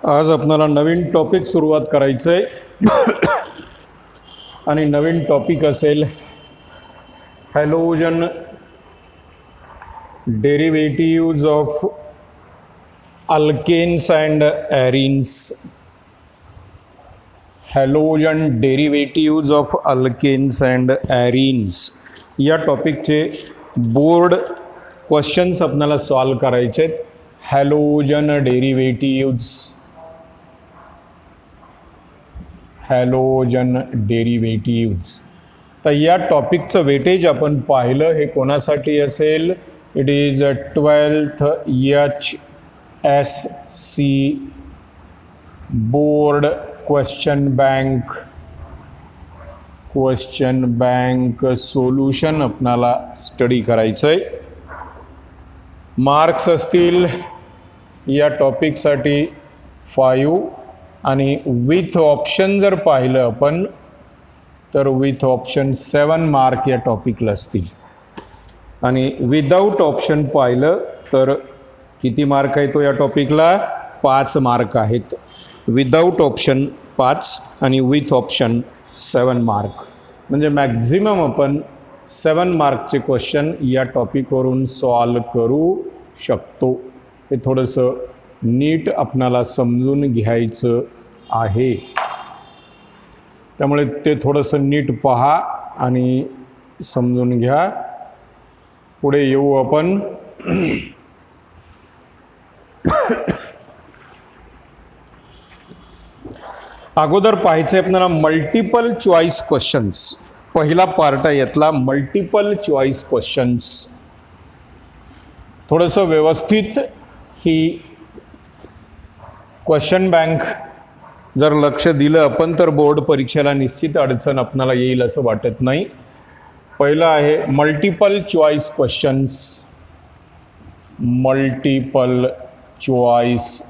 आज आपल्याला नवीन टॉपिक सुरुवात करायचं आहे आणि नवीन टॉपिक असेल halogen derivatives of alkanes and arenes. Halogen derivatives of alkanes and arenes या टॉपिकचे बोर्ड क्वेश्चन्स आपल्याला सॉल्व करायचे आहेत. Halogen derivatives, halogen derivatives. तर या टॉपिकचं वेटेज आपण पाहिलं हे कोणासाठी असेल? It is 12th HSC board question bank solution आपणाला स्टडी करायचं आहे. मार्क्स असतील या टॉपिकसाठी 5 आणि विथ ऑप्शन जर पाहिलं आपण तर विथ ऑप्शन 7 मार्क या टॉपिकला असतील आणि विदाऊट ऑप्शन पाहिलं तर किती मार्क आहे तो या टॉपिकला? 5 मार्क आहेत. विदाऊट ऑप्शन 5 आणि विथ ऑप्शन 7 मार्क, म्हणजे मॅक्झिमम आपण 7 मार्कचे क्वेश्चन या टॉपिकवरून सॉल्व करू शकतो. हे थोडंसं नीट आपणाला समजून घ्यायचं आहे, त्यामुळे ते थोडंसं नीट पहा आणि समजून घ्या. पुढे येऊ आपण. अगोदर पाहायचं आहे आपल्याला मल्टिपल चॉईस क्वेश्चन्स. पहिला पार्ट आहे यातला मल्टिपल चॉईस क्वेश्चन्स. थोडंसं व्यवस्थित ही क्वेश्चन बँक जर लक्ष दिलं आपण तर बोर्ड परीक्षेला निश्चित अडचण आपणाला येईल असं वाटत नाही. पहिलं आहे multiple choice questions. Multiple choice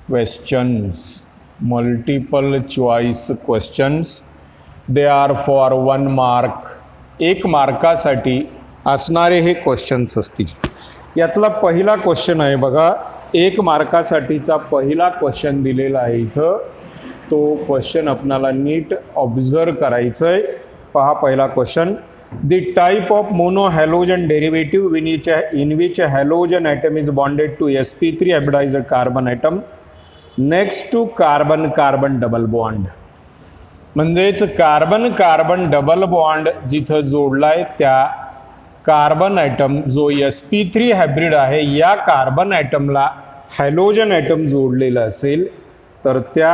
questions, multiple choice questions. They are for 1 mark. 1 मार्कासाठी असणारे हे क्वेश्चन्स असतील. यातला पहिला क्वेश्चन आहे बघा, 1 मार्कासाठीचा पहिला क्वेश्चन दिलेला आहे इथं. तो क्वेश्चन आपणाला नीट ऑब्झर्व करायचं आहे. पहा पहिला question. The type of mono halogen derivative in which halogen atom is bonded to sp3 hybridised carbon atom next to carbon carbon double bond. म्हणजेच कार्बन कार्बन डबल बॉन्ड जिथं जोडलाय त्या कार्बन ॲटम जो sp3 hybrid आहे या carbon ॲटमला halogen atom जोडलेला असेल तर त्या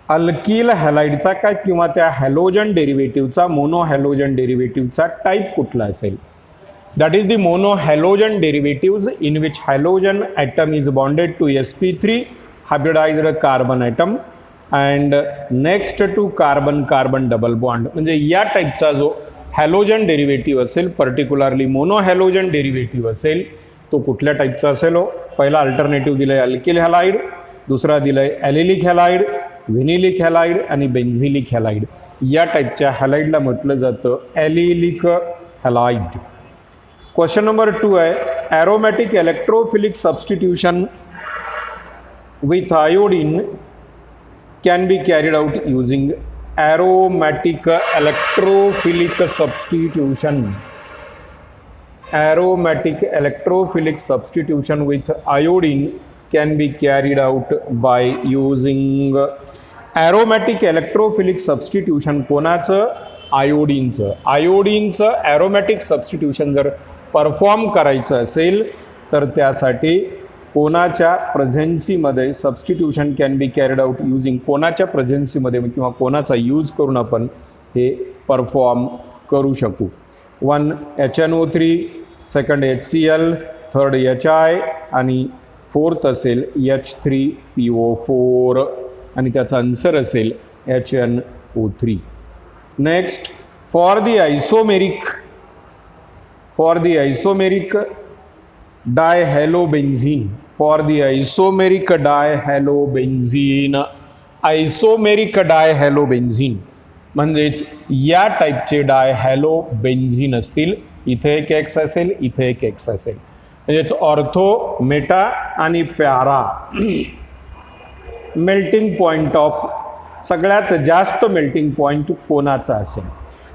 अल्किल हॅलाइडचा काय किंवा त्या हॅलोजन डेरिव्हेटिव्हचा मोनो हॅलोजन डेरिव्हेटिव्हचा टाईप कुठला असेल? That is the mono halogen derivatives in which halogen atom is bonded to sp3 hybridised carbon atom and next to carbon carbon double bond. म्हणजे या टाईपचा जो हॅलोजन डेरिव्हेटिव्ह असेल, पर्टिक्युलरली मोनो हॅलोजन डेरिव्हेटिव्ह असेल, तो कुठल्या टाईपचा असेल? पहिला अल्टरनेटिव्ह दिलाय अल्किल हॅलाइड, दुसरा दिलाय ॲलिलिक हॅलाइड, व्हिनिलिक हॅलाइड आणि बेन्झिलिक हॅलाइड. या टाईपच्या हॅलाइडला म्हटलं जातं ॲलिलिक हॅलाइड. क्वेश्चन नंबर 2 आहे aromatic electrophilic substitution with iodine can be carried out using aromatic electrophilic substitution. Aromatic electrophilic substitution with iodine can be carried out by using aromatic electrophilic substitution. कोणाचं? आयोडीनचं. आयोडीनचं aromatic substitution जर perform करायचं असेल तर त्यासाठी कोणाच्या प्रेझेन्सीमध्ये substitution can be carried out using, कोणाच्या प्रेझेन्सीमध्ये किंवा कोणाचा यूज करून आपण हे परफॉर्म करू शकू. 1 HNO3, second HCl, third HI आणि फोर्थ असेल H3PO4 आणि त्याचा आन्सर असेल HNO3. Next for the isomeric dihalobenzene. For the isomeric dihalobenzene म्हणजेच या टाईपचे डायहॅलोबेन्झीन असतील. इथे एक X असेल, इथे एक X असेल. म्हणजेच ऑर्थो, मेटा आणि पॅरा. मेल्टिंग पॉईंट ऑफ सगळ्यात जास्त मेल्टिंग पॉईंट कोणाचा असेल?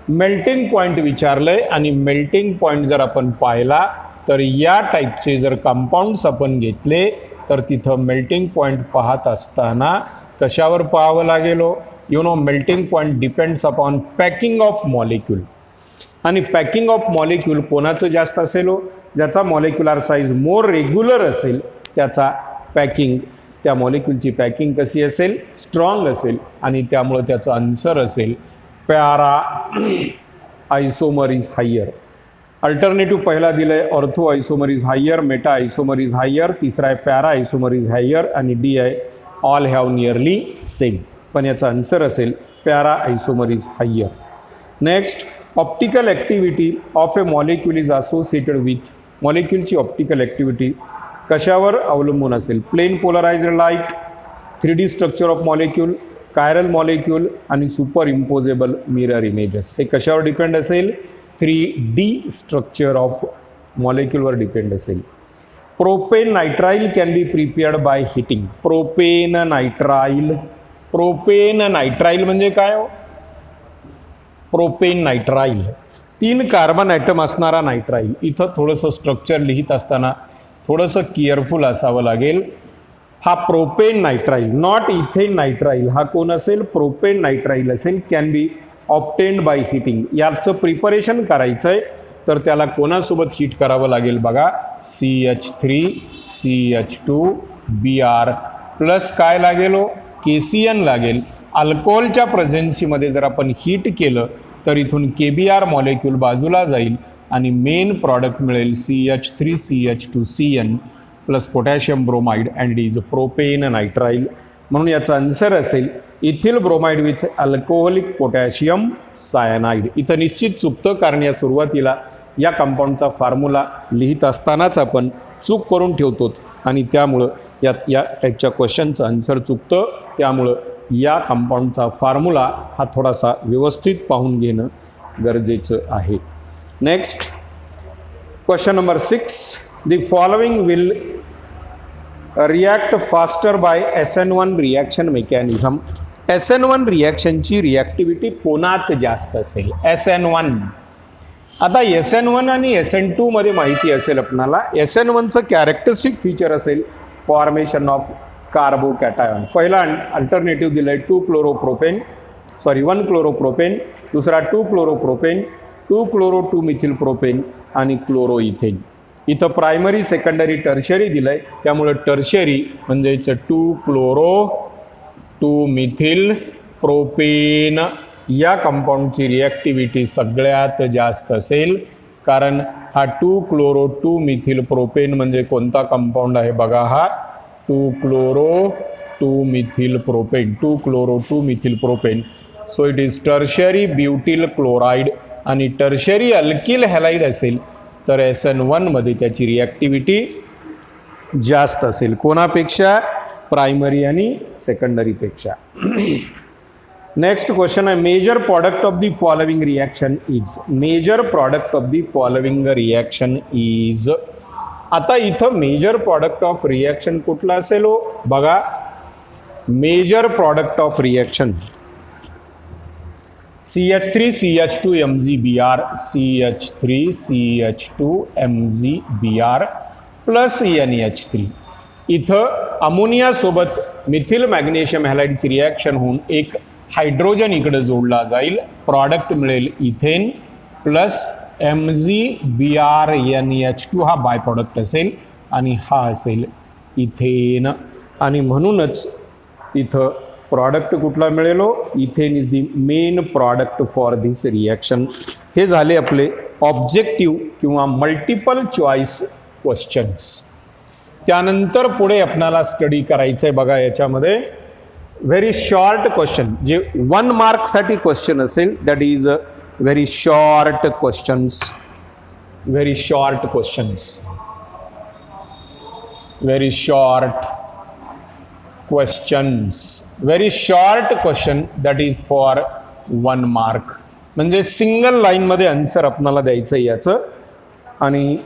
मेल्टिंग पॉईंट विचारलंय आणि मेल्टिंग पॉईंट जर आपण पाहिला तर या टाईपचे जर कंपाऊंड्स आपण घेतले तर तिथं मेल्टिंग पॉईंट पाहत असताना कशावर पाहावं लागेल? Melting point depends upon packing of molecule. आणि पॅकिंग ऑफ मॉलिक्यूल कोणाचं जास्त असेल? ज्याचा मॉलिक्युलर साईज मोर रेग्युलर असेल त्याचा पॅकिंग, त्या मॉलिक्यूलची पॅकिंग कशी असेल? स्ट्रॉंग असेल. आणि त्यामुळं त्याचं आन्सर असेल para isomer is higher. Alternative पहिला दिलंय ortho isomer is higher, meta isomer is higher, तिसरा आहे पॅरा आयसोमर इज हायर आणि डी आहे ऑल हॅव नियरली सेम. पण याचा आन्सर असेल para isomer is higher. Next, optical activity of a molecule is associated with. मॉलिक्यूलची optical activity कशावर अवलंबून असेल? Plane polarised light, 3D structure of molecule, chiral molecule आणि सुपर इम्पोजेबल मिरर इमेजेस. हे कशावर डिपेंड असेल? 3D स्ट्रक्चर ऑफ मॉलिक्यूलवर depend असेल. Propane nitrile can be prepared by heating. Propane nitrile, propane nitrile म्हणजे काय हो? प्रोपेन नायट्राइल 3 कार्बन ॲटम असणारा नायट्राइल. इथं थोडंसं स्ट्रक्चर लिहित असताना थोडंसं केअरफुल असावं लागेल. हा propane nitrile, not ethane nitrile. हा कोण असेल? प्रोपेन नायट्राइल असेल. Can be obtained by heating. याचं प्रिपरेशन करायचं आहे तर त्याला कोणासोबत हीट करावं लागेल बघा? CH3 CH2 Br प्लस काय लागेल? KCN लागेल. अल्कोहोलच्या प्रेझेन्सीमध्ये जर आपण हीट केलं तर इथून KBr मॉलिक्यूल बाजूला जाईल आणि मेन प्रॉडक्ट मिळेल CH3 CH2 CN plus potassium bromide and it is propane nitrile. म्हणून याचा आन्सर असेल ethyl bromide with alcoholic potassium cyanide. इथं निश्चित चुकतं कारण या सुरुवातीला या कंपाऊंडचा फॉर्म्युला लिहित असतानाच आपण चूक करून ठेवतो आणि त्यामुळं या टाईपच्या क्वेश्चनचं आन्सर चुकतं. त्यामुळं या कंपाऊंडचा फॉर्म्युला हा थोडासा व्यवस्थित पाहून घेणं गरजेचं आहे. Next, question number 6. The following will react faster by SN1 reaction mechanism. SN1 रिॲक्शनची रिॲक्टिव्हिटी कोणात जास्त असेल? SN1. आता SN1 आणि SN2 मध्ये माहिती असेल आपणाला. SN1चं कॅरेक्टरिस्टिक फीचर असेल फॉर्मेशन ऑफ कार्बोकॅटायन. पहिला अल्टरनेटिव्ह दिलं आहे 1 क्लोरोप्रोपेन, दुसरा 2 क्लोरोप्रोपेन, 2 क्लोरो 2 मिथिल प्रोपेन आणि क्लोरोइथेन. इथं प्रायमरी, सेकंडरी, टर्शरी दिलं आहे. त्यामुळं टर्शरी म्हणजेच 2 क्लोरो 2 मिथिल प्रोपेन या कंपाऊंडची रिॲक्टिव्हिटी सगळ्यात जास्त असेल. कारण हा 2 क्लोरो 2 मिथिल प्रोपेन म्हणजे कोणता कंपाऊंड आहे बघा? हा 2 chloro 2 methyl propane, 2 chloro 2 methyl propane. So it is tertiary butyl chloride. आणि टर्शरी अल्किल हॅलाइड असेल तर SN1 मध्ये त्याची रिॲक्टिव्हिटी जास्त असेल. कोणापेक्षा? प्रायमरी आणि सेकंडरीपेक्षा. नेक्स्ट क्वेश्चन आहे major product of the following reaction is. Major product of the following reaction is. आता इथं मेजर प्रॉडक्ट ऑफ रिॲक्शन कुठला असेल हो? बघा, major product of reaction CH3 CH2 MgBr, CH3 CH2 MgBr plus NH3. इथं अमोनियासोबत methyl magnesium हॅलाइडची reaction होऊन एक हायड्रोजन इकडे जोडला जाईल. प्रॉडक्ट मिळेल इथेन प्लस MgBr NH2 हा बाय प्रॉडक्ट असेल आणि हा असेल इथेन. आणि म्हणूनच इथं प्रॉडक्ट कुठला मिळेल? Ethane is the main product for this reaction. हे झाले आपले ऑब्जेक्टिव्ह किंवा मल्टिपल चॉईस क्वेश्चन्स. त्यानंतर पुढे आपल्याला स्टडी करायचं आहे बघा. याच्यामध्ये व्हेरी शॉर्ट क्वेश्चन जे 1 मार्कसाठी क्वेश्चन असेल. That is very short questions. Very short questions. Very short questions. Very short question that is for 1 mark. म्हणजे सिंगल लाईनमध्ये आन्सर आपल्याला द्यायचं आहे याचं. आणि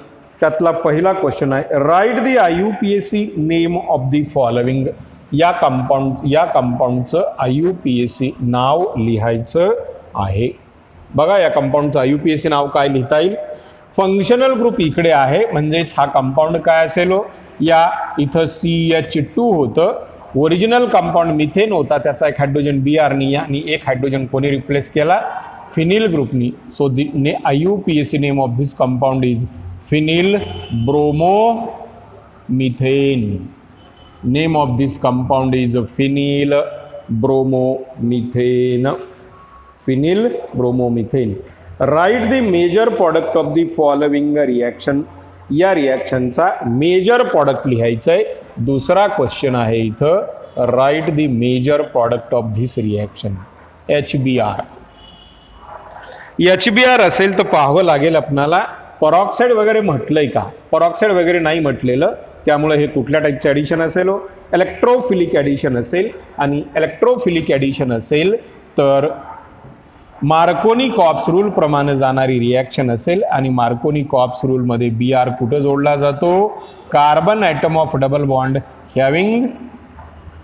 त्यातला पहिला क्वेश्चन आहे, write the IUPAC name of the following. या कंपाऊंडचं IUPAC नाव लिहायचं आहे. बघा या कंपाऊंडचं IUPAC नाव काय लिहिता येईल. फंक्शनल ग्रुप इकडे आहे, म्हणजेच हा कंपाऊंड काय असेल हो, या इथं CH2 होतं. ओरिजिनल कंपाऊंड मिथेन होता, त्याचा एक हायड्रोजन BRनी आणि एक हायड्रोजन कोणी रिप्लेस केला, फिनिल ग्रुपनी. So the IUPAC name of this compound is phenyl bromomethane. Name of this compound is phenyl bromomethane. Phenyl bromomethane. Write the major product of the following reaction. या रिॲक्शनचा major product लिहायचं आहे. दुसरा question आहे इथं, write the major product of this reaction. HBr. HBr असेल तर पाहावं लागेल आपणाला परॉक्साईड वगैरे म्हटलंय का. परॉक्साईड वगैरे नाही म्हटलेलं, त्यामुळे हे कुठल्या टाईपचं ॲडिशन असेल हो, इलेक्ट्रोफिलिक ॲडिशन असेल. आणि इलेक्ट्रोफिलिक ॲडिशन असेल तर मार्कोनी कॉप्स रूल प्रमाणे जाणारी रिॲक्शन असेल. आणि मार्कोनी कॉप्स रूलमध्ये Br कुठं जोडला जातो, carbon atom of double bond having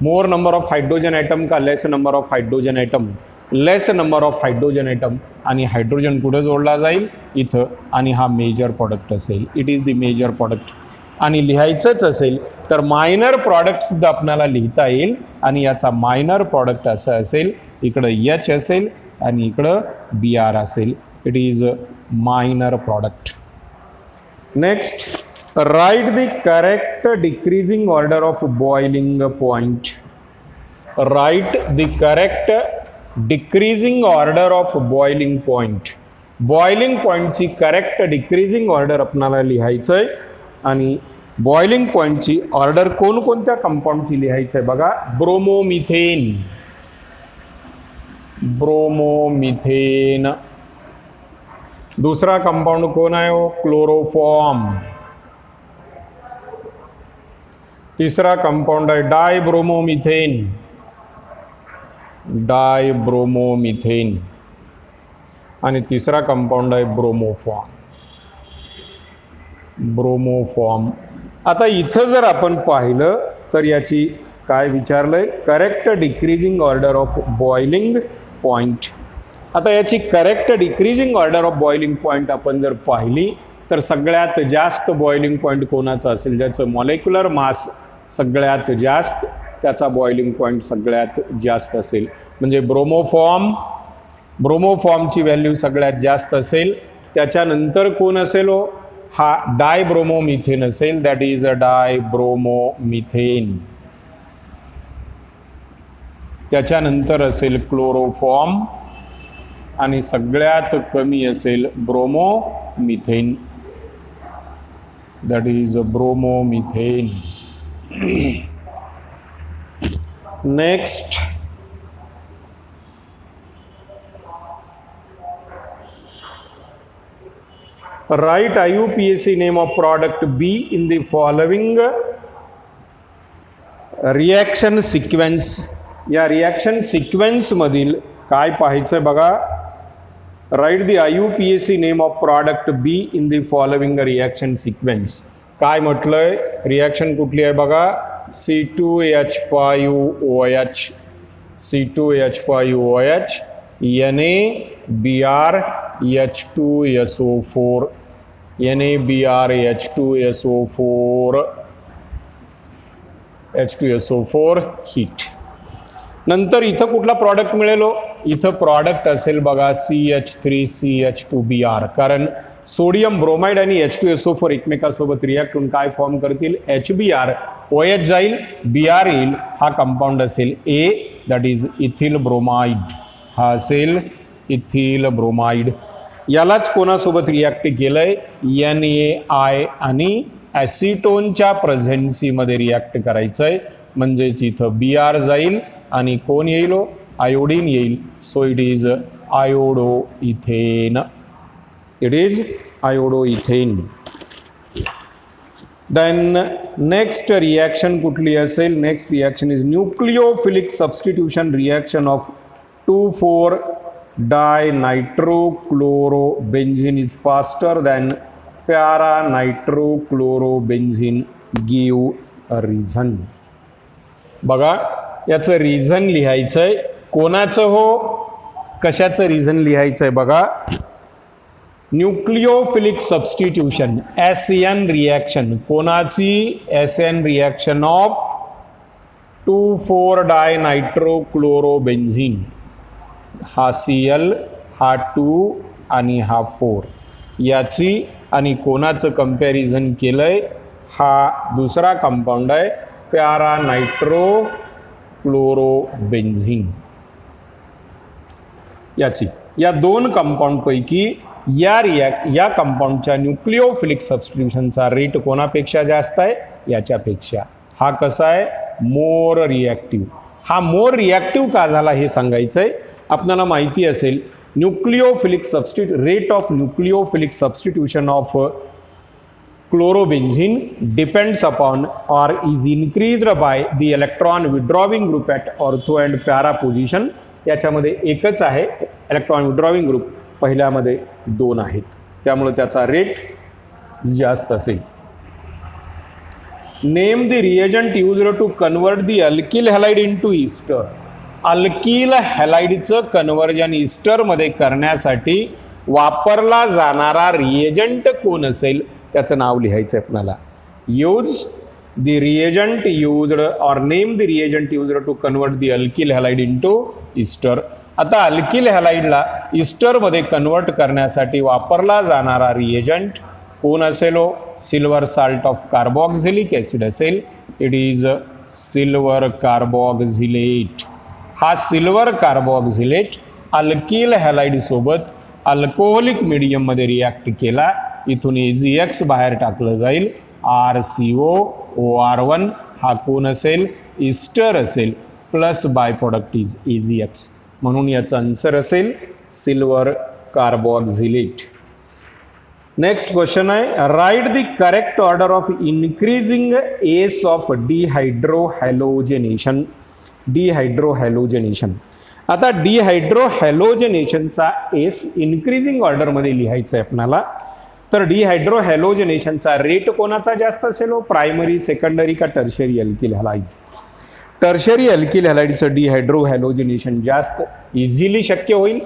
more number of hydrogen atom का less number of hydrogen atom, less number of hydrogen atom. आणि हायड्रोजन कुठं जोडला जाईल, इथं. आणि हा मेजर प्रॉडक्ट असेल. It is the major product. आणि लिहायचंच असेल तर मायनर प्रॉडक्ट सुद्धा आपल्याला लिहिता येईल. आणि याचा मायनर प्रॉडक्ट असं असेल, इकडं H असेल आणि इकडं Br असेल. It is minor product. Next, write the correct decreasing order of boiling point. Write the correct decreasing order of boiling point. Boiling पॉइंटची करेक्ट डिक्रीजिंग ऑर्डर आपल्याला लिहायचं आहे. आणि बॉइलिंग पॉइंटची ऑर्डर कोणकोणत्या कंपाऊंडची लिहायचं आहे बघा. ब्रोमोमिथेन. ब्रोमोमिथेन. दुसरा कंपाऊंड कोण आहे हो, क्लोरोफॉर्म. तिसरा कंपाऊंड आहे डायब्रोमोमिथेन. डायब्रोमोमिथेन. आणि तिसरा कंपाऊंड आहे ब्रोमोफॉर्म. ब्रोमोफॉर्म. आता इथं जर आपण पाहिलं तर याची काय विचारलंय, correct decreasing order of boiling point. आता याची correct decreasing order of boiling point आपण जर पाहिली तर सगळ्यात जास्त बॉइलिंग पॉइंट कोणाचा असेल, ज्याचं मॉलिक्युलर मास सगळ्यात जास्त, त्याचा बॉइलिंग पॉइंट सगळ्यात जास्त असेल. म्हणजे ब्रोमोफॉर्मची व्हॅल्यू सगळ्यात जास्त असेल. त्याच्यानंतर कोण असेल हो, हा डायब्रोमोमिथेन असेल. That is a dibromomethane. त्याच्यानंतर असेल क्लोरोफॉर्म. आणि सगळ्यात कमी असेल bromomethane. That is a bromomethane. Next, write IUPAC name of product B in the following reaction sequence. या रिॲक्शन सिक्वेन्समधील काय पाहायचं बघा. Write the IUPAC name of product B in the following reaction sequence. काय म्हटलंय, रिॲक्शन कुठली आहे बघा. C2H5OH. C2H5OH NaBr H2SO4. NaBr H2SO4 heat. नंतर इथं कुठला प्रॉडक्ट मिळेल, इथं प्रॉडक्ट असेल बघा CH3CH2Br. कारण सोडियम ब्रोमाइड आणि H2SO4 एकमेकांसोबत रिॲक्ट होऊन काय फॉर्म करतील, HBr. OH जाईल, Br येईल. हा कंपाऊंड असेल A, that is ethyl bromide. हा असेल इथिल ब्रोमाइड. यालाच कोणासोबत रिॲक्ट केलंय, NaI आणि ॲसिटोनच्या प्रेझेन्सीमध्ये रिॲक्ट करायचं आहे. म्हणजेच इथं Br जाईल आणि कोण येईल, आयोडीन येईल. So it is iodo ethane. It is iodo ethane. Then next reaction कुठली असेल, next reaction is nucleophilic substitution reaction of 2,4-dinitrochlorobenzene is faster than para nitro chlorobenzene give a reason. बघा याचं reason लिहायचंय. कोणाचं हो, कशाचं reason लिहायचंय बघा. Nucleophilic substitution SN reaction. कोणाची? SN reaction of 2,4 डायनायट्रोक्लोरोबेन्झिन. हा Cl, हा 2 आणि हा 4 याची आणि कोणाचं कंपॅरिझन केलंय? हा दुसरा कंपाऊंड आहे प्यारा नायट्रो क्लोरोबेन्झिन याची. या दोन कंपाऊंडपैकी या कंपाऊंडच्या न्यूक्लिओफिलिक सबस्टिट्यूशनचा रेट कोणापेक्षा जास्त आहे? याच्यापेक्षा. हा कसा आहे? मोर रिॲक्टिव्ह. हा मोर रिॲक्टिव्ह का झाला हे सांगायचंय. आपल्याला माहिती असेल nucleophilic rate of nucleophilic substitution of chlorobenzene depends upon or is increased by the electron withdrawing group at ortho and para position. याच्यामध्ये एकच आहे इलेक्ट्रॉन विड्रॉविंग ग्रुप, पहिल्यामध्ये 2 आहेत, त्यामुळे त्याचा रेट जास्त असेल. Name the reagent used to convert the alkyl halide into ester. Alkyl हॅलाइडचं conversion ईस्टरमध्ये करण्यासाठी वापरला जाणारा रिएजंट कोण असेल त्याचं नाव लिहायचं आहे आपल्याला. Use the reagent used or name the reagent used to convert the alkyl halide into ester. आता अल्किल हॅलाइडला ईस्टरमध्ये कन्वर्ट करण्यासाठी वापरला जाणारा रिएजंट कोण असेल? Silver salt of carboxylic acid असेल. It is silver carboxylate. हा सिल्वर कार्बॉक्झिलेट अल्किल हॅलाइड सोबत अल्कोहोलिक मीडियममध्ये रिॲक्ट केला. इथून AgX बाहेर टाकलं जाईल. RCOOR1 हा कोण असेल? ईस्टर असेल. Plus by product is AgX. म्हणून याचा आन्सर असेल सिल्वर कार्बॉक्झिलेट. नेक्स्ट क्वेश्चन आहे write the correct order of increasing ease of dehydrohalogenation. Dehydrohalogenation. आता डिहायड्रोहॅलोजेनेशनचा एस इन्क्रीजिंग ऑर्डरमध्ये लिहायचं आहे आपल्याला. तर डिहायड्रोहॅलोजेनेशनचा रेट कोणाचा जास्त असेल? प्रायमरी, सेकंडरी का tertiary alkyl halide? Tertiary alkyl हॅलाइडचं डिहायड्रोहॅलोजेनेशन जास्त इझिली शक्य होईल.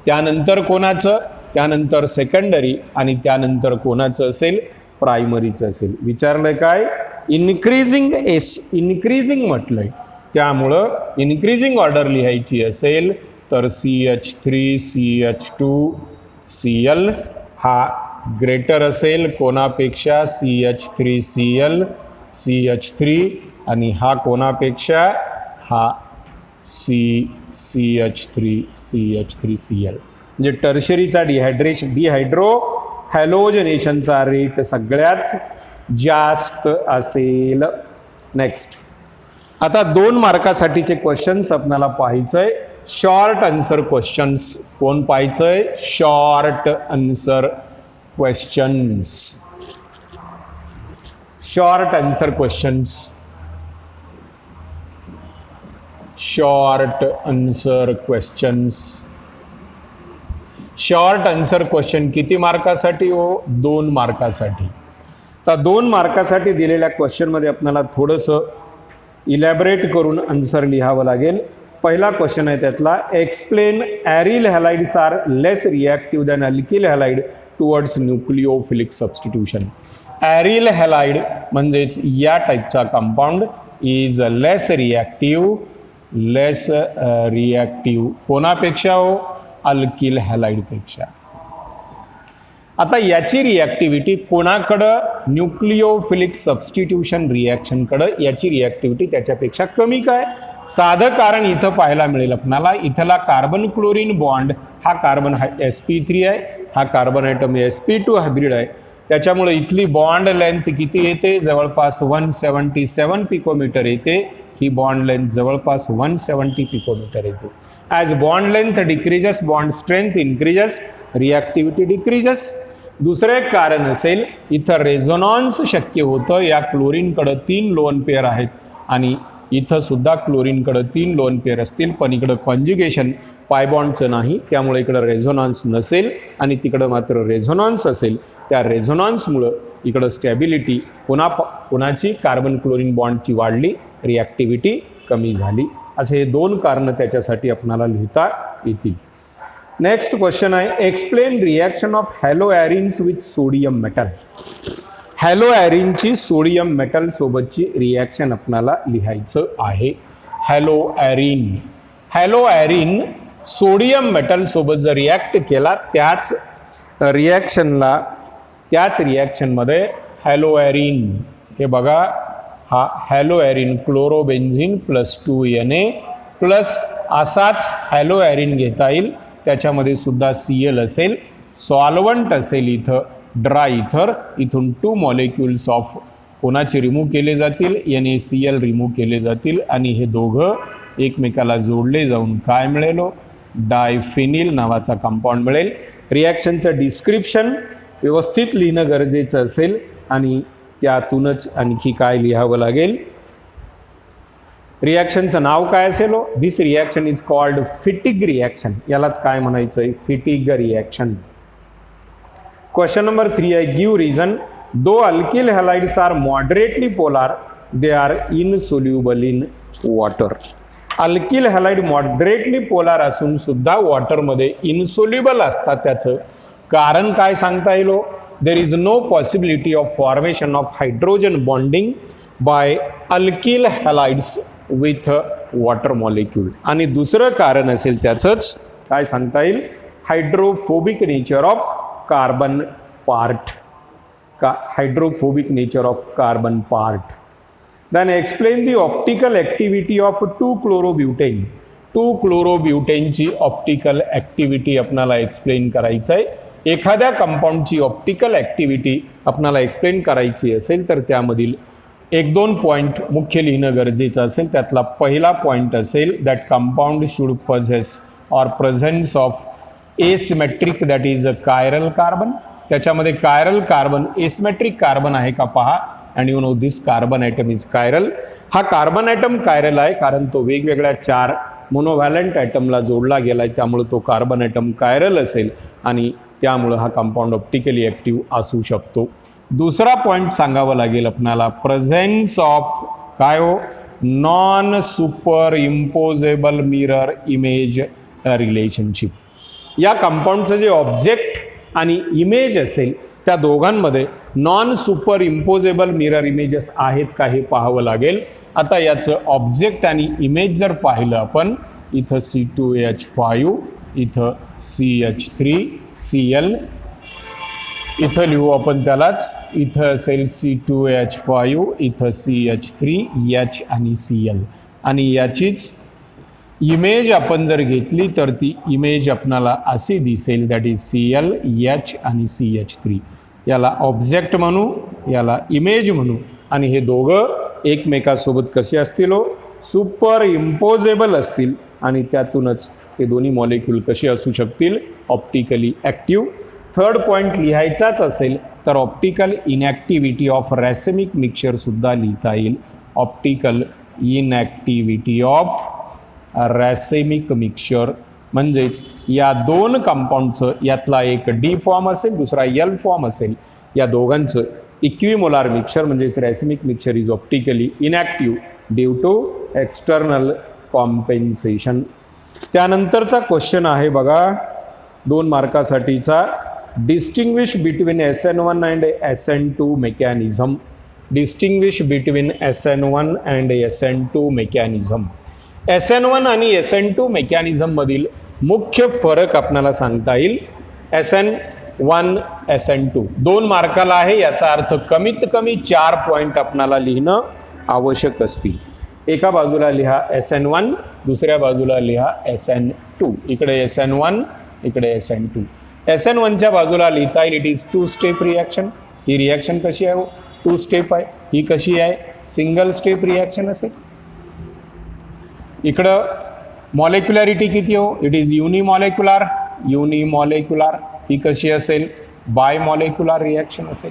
त्यानंतर कोणाचं? त्यानंतर सेकंडरी आणि त्यानंतर कोणाचं असेल? प्रायमरीचं असेल. विचारलंय काय? इन्क्रीजिंग एस, इन्क्रीजिंग म्हटलंय, त्यामुळं इन्क्रीजिंग ऑर्डर लिहायची असेल तर CH3 CH2 Cl हा ग्रेटर असेल कोणापेक्षा? CH3 Cl CH3 आणि हा कोणापेक्षा? हा CH3 CH3Cl. म्हणजे टर्शरीचा डिहायड्रो हॅलोजनेशनचा रेट सगळ्यात जास्त असेल. नेक्स्ट, आता 2 मार्कासाठीचे क्वेश्चन्स आपल्याला पाहायचंय. Short answer questions. कोण पाहायचंय? Short answer questions. Short answer questions. Short answer questions. Short answer question किती मार्कासाठी हो? 2 मार्कासाठी. तर 2 मार्कासाठी दिलेल्या क्वेश्चनमध्ये आपल्याला थोडंसं इलॅबरेट करून आन्सर लिहावं लागेल. पहिला क्वेश्चन आहे त्यातला, explain aryl halides are less reactive than alkyl halide towards nucleophilic substitution. Aryl halide म्हणजेच या टाईपचा compound is less reactive. Less reactive कोणापेक्षा हो? अल्किल हॅलाइडपेक्षा. आता याची रिॲक्टिव्हिटी कोणाकडं? न्यूक्लिओफिलिक सबस्टिट्यूशन रिॲक्शनकडं याची रिॲक्टिव्हिटी त्याच्यापेक्षा कमी. काय? साधं कारण इथं पाहायला मिळेल आपल्याला. इथला कार्बन क्लोरीन बॉन्ड हा कार्बन sp3 आहे, हा कार्बन ॲटम sp2 हायब्रिड आहे. त्याच्यामुळे इथली बॉन्ड लेंथ किती येते? जवळपास 177 पिकोमीटर येते. ही बॉन्ड लेंथ जवळपास 170 पिकोमीटर येते. As bond length decreases, bond strength increases, reactivity decreases. दुसरं एक कारण असेल, इथं रेझोनॉन्स शक्य होतं. या क्लोरीनकडं 3 लोन पेअर आहेत आणि इथं सुद्धा क्लोरीनकडं 3 लोन पेअर असतील, पण इकडं कॉन्ज्युगेशन पाय बॉन्डचं नाही, त्यामुळे इकडं रेझोनान्स नसेल आणि तिकडं मात्र रेझोनान्स असेल. त्या रेझोनान्समुळं इकडं स्टॅबिलिटी कोणाची कार्बन क्लोरीन बॉन्डची वाढली, रिॲक्टिव्हिटी कमी झाली. असे हे 2 कारणं त्याच्यासाठी आपल्याला लिहिता येतील. नेक्स्ट क्वेश्चन आहे, explain reaction of halo arenes with sodium metal. Halo ॲरिनची सोडियम मेटल सोबतची रिॲक्शन आपल्याला लिहायचं आहे. हॅलो ॲरिन सोडियम मेटल सोबत जर रिॲक्ट केला, त्याच रिॲक्शनमध्ये हॅलो ॲरिन, हे बघा हा hello ॲरिन chlorobenzene plus 2Na plus असाच हॅलो ॲरिन घेता येईल, त्याच्यामध्ये सुद्धा Cl असेल, सॉल्वंट असेल इथं ड्राय इथर, इथून 2 मॉलिक्युल्स ऑफ कोणाचे रिमूव्ह केले जातील, NaCl रिमूव्ह केले जातील आणि हे दोघं एकमेकाला जोडले जाऊन काय मिळेल, डायफिनिल नावाचा कंपाऊंड मिळेल. रिॲक्शनचं डिस्क्रिप्शन व्यवस्थित लिहिणं गरजेचं असेल आणि त्यातूनच आणखी काय लिहावं लागेल. रिॲक्शनचं नाव काय असेल, दिस रिॲक्शन इज कॉल्ड फिटिग रिॲक्शन. यालाच काय म्हणायचं आहे, फिटिग रिॲक्शन. क्वेश्चन नंबर 3 आहे, give reason. Though alkyl halides are moderately polar, they are insoluble in water. Alkyl halide moderately polar असून सुद्धा वॉटरमध्ये इनसोल्युबल असतात, त्याचं कारण काय सांगता येईल. There is no possibility of formation of hydrogen bonding by alkyl halides with water molecule. आणि दुसरं कारण असेल त्याचंच काय सांगता येईल, hydrophobic nature of carbon part. Hydrophobic nature of carbon part. Then explain the optical activity of two chlorobutane. 2-क्लोरोब्युटेनची optical activity आपणाला एक्सप्लेन करायचं आहे. एखाद्या कंपाऊंडची ऑप्टिकल ॲक्टिव्हिटी आपणाला एक्सप्लेन करायची असेल तर त्यामधील 1-2 पॉईंट मुख्य लिहिणं गरजेचं असेल. त्यातला पहिला पॉईंट असेल that compound should possess or presence of asymmetric, that is a chiral carbon. त्याच्यामध्ये कायरल कार्बन एसिमेट्रिक कार्बन आहे का पहा, and you know this carbon atom is chiral. हा कार्बन ॲटम कायरल आहे कारण तो वेगवेगळ्या 4 मोनोव्हॅलंट ॲटमला जोडला गेला आहे, त्यामुळे तो कार्बन ॲटम कायरल असेल आणि त्यामुळं हा कंपाऊंड ऑप्टिकली ॲक्टिव्ह असू शकतो. दुसरा पॉईंट सांगावं लागेल आपणाला, प्रेझेन्स ऑफ काय हो, non super imposable mirror image relationship. या कंपाऊंडचं जे ऑब्जेक्ट आणि इमेज असेल त्या दोघांमध्ये non super imposable mirror images आहेत का हे पाहावं लागेल. आता याचं ऑब्जेक्ट आणि इमेज जर पाहिलं आपण, इथं C2H5, इथं CH3Cl, इथं लिहू आपण त्यालाच, इथं असेल C2H5, इथं CH3H आणि Cl. आणि याचीच इमेज आपण जर घेतली तर ती इमेज आपणाला अशी दिसेल, दॅट इज Cl, H आणि CH3. याला ऑब्जेक्ट म्हणू, याला इमेज म्हणू. आणि हे दोघं एकमेकासोबत कसे असतील, सुपर इम्पोजेबल असतील आणि त्यातूनच ते दोन्ही मॉलिक्यूल कसे असू शकतील, ऑप्टिकली ॲक्टिव्ह. थर्ड पॉईंट लिहायचाच असेल तर ऑप्टिकल इनॅक्टिव्हिटी ऑफ रॅसेमिक मिक्सचरसुद्धा लिहिता येईल. ऑप्टिकल इनॅक्टिव्हिटी ऑफ रॅसेमिक मिक्सचर म्हणजेच या 2 कंपाऊंडचं यातला एक D फॉर्म असेल, दुसरा L फॉर्म असेल, या दोघांचं इक्विमोलार मिक्सचर म्हणजेच racemic mixture is optically inactive due to external compensation. त्यानंतरचा क्वेश्चन आहे बघा 2 मार्कासाठीचा, distinguish between SN1 and SN2 mechanism. Distinguish between SN1 and SN2 mechanism. SN1 आणि SN2 मेकॅनिझममधील मुख्य फरक आपल्याला सांगता येईल. SN1 SN2 2 मार्काला आहे, याचा अर्थ कमीत कमी 4 पॉईंट आपल्याला लिहिणं आवश्यक असतील. एका बाजूला लिहा SN1, दुसऱ्या बाजूला लिहा SN2. इकडे SN1, इकडे SN2. SN1च्या बाजूला लिहिता येईल, it is 2 step reaction. He reaction कशी आहे, 2 स्टेप आहे. ही कशी आहे, सिंगल स्टेप रिॲक्शन असेल. इकडं मॉलिक्युलॅरिटी किती हो, इट इज युनिमॉलिक्युलार. ही कशी असेल, बाय मॉलिक्युलार रिॲक्शन असेल.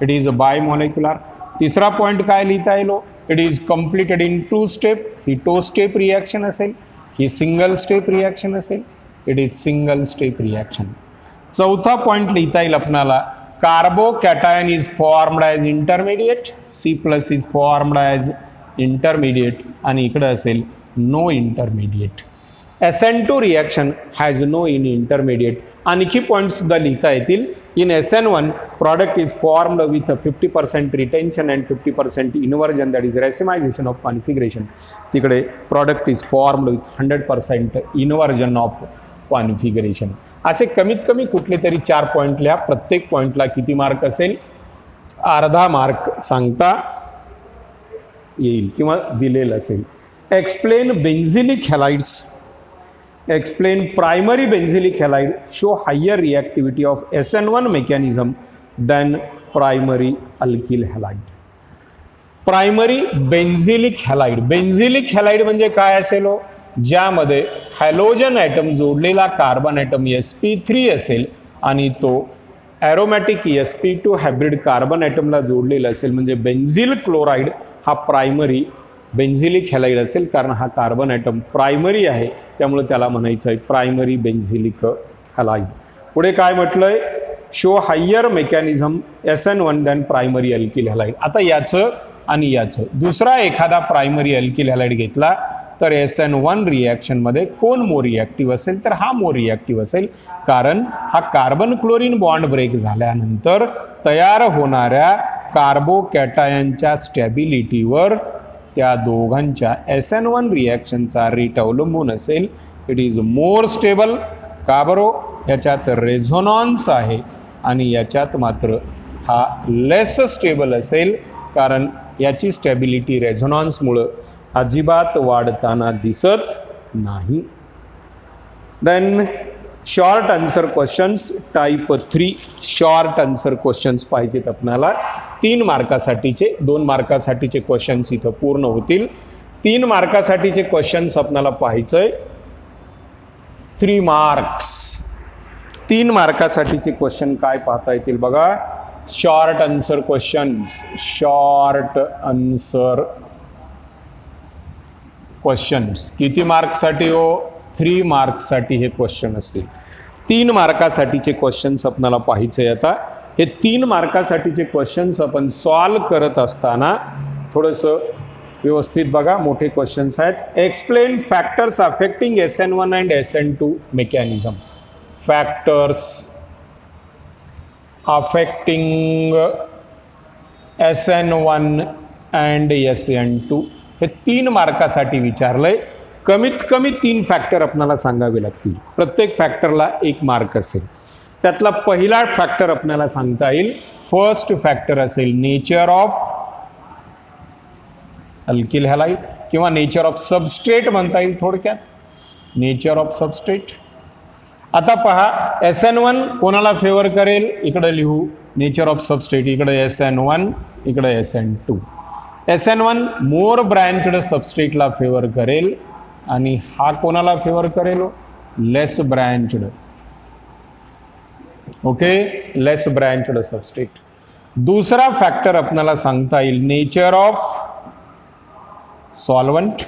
It is bimolecular. तिसरा पॉईंट काय लिहिता येईल, it is completed in 2 step. ही 2 स्टेप रिॲक्शन असेल, ही सिंगल स्टेप रिॲक्शन असेल. It is single step reaction. चौथा पॉइंट लिहिता येईल आपल्याला, carbocation is formed as intermediate, C+ is formed as intermediate आणि इकडे असेल no intermediate. SN2 reaction has no in intermediate. आणखी पॉईंट सुद्धा लिहिता येतील. In SN1 product is formed with 50% retention and 50% inversion, that is racemisation of configuration. तिकडे product is formed with 100% inversion of configuration. असे कमीत कमी कुठले तरी 4 पॉईंट लिहा. प्रत्येक पॉईंटला किती मार्क असेल? अर्धा मार्क सांगता येईल किंवा दिलेलं असेल. Explain benzylic halides. Explain primary benzylic halide show higher reactivity of SN1 mechanism than primary alkyl halide. Primary benzylic halide. Benzylic halide म्हणजे काय असेल हो? ज्यामध्ये हॅलोजन ॲटम जोडलेला कार्बन ॲटम sp3 असेल आणि तो ॲरोमॅटिक sp2 हायब्रिड कार्बन ॲटमला जोडलेला असेल, म्हणजे बेन्झिल क्लोराईड हा प्रायमरी बेन्झिलिक हॅलाइड असेल. कारण हा कार्बन ॲटम प्रायमरी आहे, त्यामुळे त्याला म्हणायचं आहे प्रायमरी बेन्झिलिक हॅलाइड. पुढे काय म्हटलंय? Show higher mechanism SN1 than primary alkyl halide. आता याचं आणि याचं दुसरा एखादा प्रायमरी अल्किल हॅलाइड घेतला तर SN1 रिॲक्शनमध्ये कोण मोर रिॲक्टिव्ह असेल? तर हा मोर रिॲक्टिव्ह असेल, कारण हा कार्बन क्लोरीन बॉन्ड ब्रेक झाल्यानंतर तयार होणाऱ्या कार्बोकॅटायनच्या स्टॅबिलिटीवर त्या दोघांच्या SN1 रिॲक्शनचा रेट अवलंबून असेल. It is more stable. का बरो? याच्यात रेझोनॉन्स आहे आणि याच्यात मात्र हा लेस स्टेबल असेल, कारण याची स्टॅबिलिटी रेझोनॉन्समुळं अजिबात वाढताना दिसत नाही. Then short answer questions type 3. Short answer questions पाहिजेत आपल्याला. 3 मार्कासाठीचे. 2 मार्कासाठीचे क्वेश्चन्स इथं पूर्ण होतील. 3 मार्कासाठीचे क्वेश्चन्स आपल्याला पाहायचंय. 3 मार्क्स. 3 मार्कासाठीचे क्वेश्चन काय पाहता येतील बघा. Short answer questions. Short answer questions किती मार्क्ससाठी हो? 3 मार्क्ससाठी हे क्वेश्चन असतील. 3 मार्कासाठीचे क्वेश्चन्स आपल्याला पाहायचे. आता हे 3 मार्कासाठीचे क्वेश्चन्स आपण सॉल्व करत असताना थोडंसं व्यवस्थित बघा. मोठे क्वेश्चन्स आहेत. Explain factors affecting SN1 and SN2 mechanism. Factors affecting SN1 and SN2 हे 3 मार्कासाठी विचारलंय. कमीत कमी 3 फॅक्टर आपल्याला सांगावे लागतील. प्रत्येक फॅक्टरला 1 मार्क असेल. त्यातला पहिला फॅक्टर आपल्याला सांगता येईल. फर्स्ट फॅक्टर असेल नेचर ऑफ अल्किल हॅलाइड किंवा नेचर ऑफ सबस्ट्रेट म्हणता येईल थोडक्यात. Nature of substrate. आता पहा, SN1 कोणाला फेवर करेल? इकडे लिहू नेचर ऑफ सबस्ट्रेट. इकडे SN1, इकडे SN2. SN1 मोर ब्रँच्ड सबस्ट्रेटला फेवर करेल आणि हा कोणाला फेवर करेल? लेस ब्रँच्ड. ओके, लेस ब्रँच्ड सबस्ट्रेट. दुसरा फॅक्टर आपल्याला सांगता येईल नेचर ऑफ सॉल्वंट.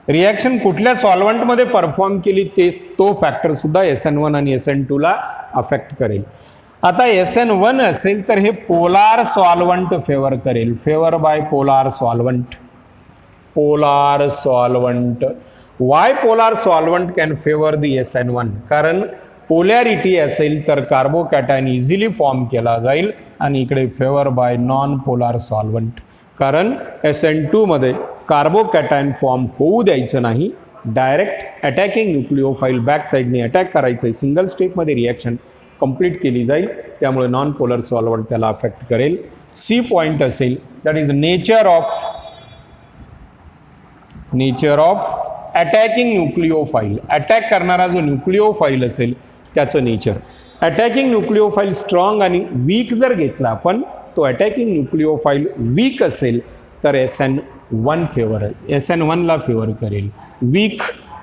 रिॲक्शन कुठल्या सॉल्वंटमध्ये परफॉर्म केली तो फॅक्टर सुद्धा SN1 आणि SN2 ला अफेक्ट करेल. आता SN1 असेल तर हे पोलार सॉल्वंट फेवर करेल. Favour bye polar solvent. Polar solvent. Y polar solvent can favour the SN1? कारण पोलॅरिटी असेल तर कार्बोकॅटायन इझिली फॉर्म केला जाईल आणि इकडे favour bye non polar solvent. कारण SN2 मध्ये कार्बोकॅटायन फॉर्म होऊ द्यायचं नाही. डायरेक्ट अटॅकिंग न्यूक्लिओफाईल बॅक साईडने अटॅक करायचं आहे. सिंगल स्टेपमध्ये रिॲक्शन कंप्लीट केली जाईल, त्यामुळे नॉन पोलर सॉल्वंट त्याला अफेक्ट करेल. सी पॉइंट असेल that is nature of attacking nucleophile. Attack करणारा जो न्यूक्लिओफाईल असेल त्याचं नेचर. अटॅकिंग न्यूक्लिओफाईल स्ट्रॉंग आणि वीक जर घेतला आपण, तो अटॅकिंग न्यूक्लिओफाईल वीक असेल तर SN1 ला फेवर करेल. Weak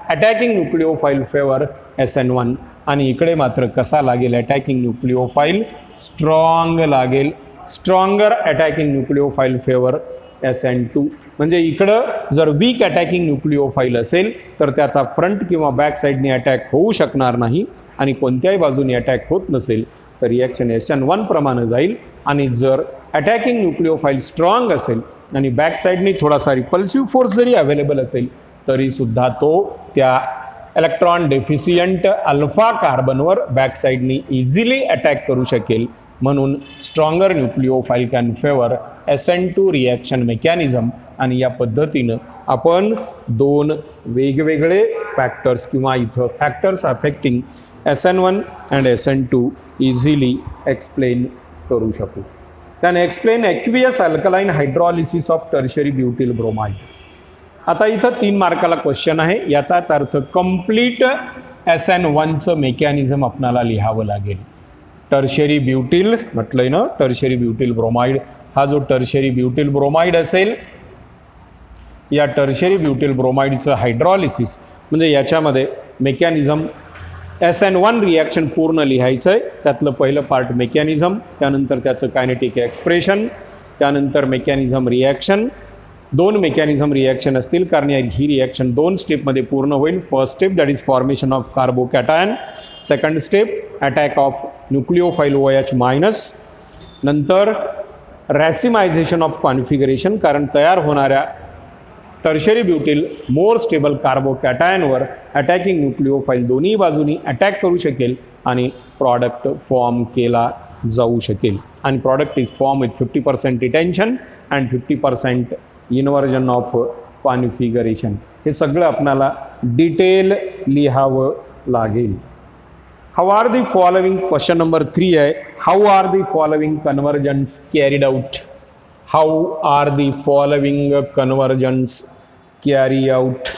attacking nucleophile favour SN1 आणि इकडे मात्र कसा लागेल? अटॅकिंग न्यूक्लिओफाईल स्ट्रॉंग लागेल. Stronger attacking nucleophile favour SN2. म्हणजे इकडं जर वीक अटॅकिंग न्यूक्लिओफाईल असेल तर त्याचा फ्रंट किंवा बॅक साईडने अटॅक होऊ शकणार नाही आणि कोणत्याही बाजूने अटॅक होत नसेल तर रिॲक्शन SN1 प्रमाणे जाईल. आणि जर अटॅकिंग न्यूक्लिओफाईल स्ट्रॉंग असेल आणि बॅक साईडने थोडासा रिपल्सिव्ह फोर्स जरी अवेलेबल असेल तरीसुद्धा तो त्या इलेक्ट्रॉन डेफिशियंट अल्फा कार्बनवर बॅक साईडनी इझिली अटॅक करू शकेल. म्हणून stronger nucleophile can favour SN2 reaction mechanism. आणि या पद्धतीनं आपण दोन वेगवेगळे फॅक्टर्स किंवा इथं factors affecting SN1 and SN2 easily explain करू शकू. त्याने explain aqueous alkaline hydrolysis of tertiary butyl bromide. आता इथं 3 मार्काला क्वेश्चन आहे. याचाच अर्थ कंप्लीट SN1चं मेकॅनिझम आपल्याला लिहावं लागेल. टर्शरी ब्युटिल म्हटलंय ना, टर्शरी ब्युटिल ब्रोमाइड. हा जो टर्शरी ब्युटिल ब्रोमाइड असेल या टर्शरी ब्युटिल ब्रोमाइडचं हायड्रॉलिसिस म्हणजे याच्यामध्ये मेकॅनिझम SN1 रिॲक्शन पूर्ण लिहायचं आहे. त्यातलं पहिलं पार्ट मेकॅनिझम, त्यानंतर त्याचं कायनेटिक एक्सप्रेशन, त्यानंतर मेकॅनिझम रिॲक्शन. 2 मेकॅनिझम रिॲक्शन असतील कारण ही रिॲक्शन 2 स्टेपमध्ये पूर्ण होईल. First step that is formation of carbocation, second step attack of nucleophile OH-, नंतर रॅसिमायझेशन ऑफ कॉन्फिगरेशन कारण तयार होणाऱ्या टर्शरी ब्युटिल मोर स्टेबल कार्बोकॅटायनवर अटॅकिंग न्यूक्लिओफाईल दोन्ही बाजूनी अटॅक करू शकेल आणि प्रॉडक्ट फॉर्म केला जाऊ शकेल. आणि product is form with 50% retention and 50% inversion of configuration. हे सगळं आपल्याला डिटेल लिहावं लागेल. How are the following, question number 3 आहे, how are the following conversions carried out. How are the following conversions carry out.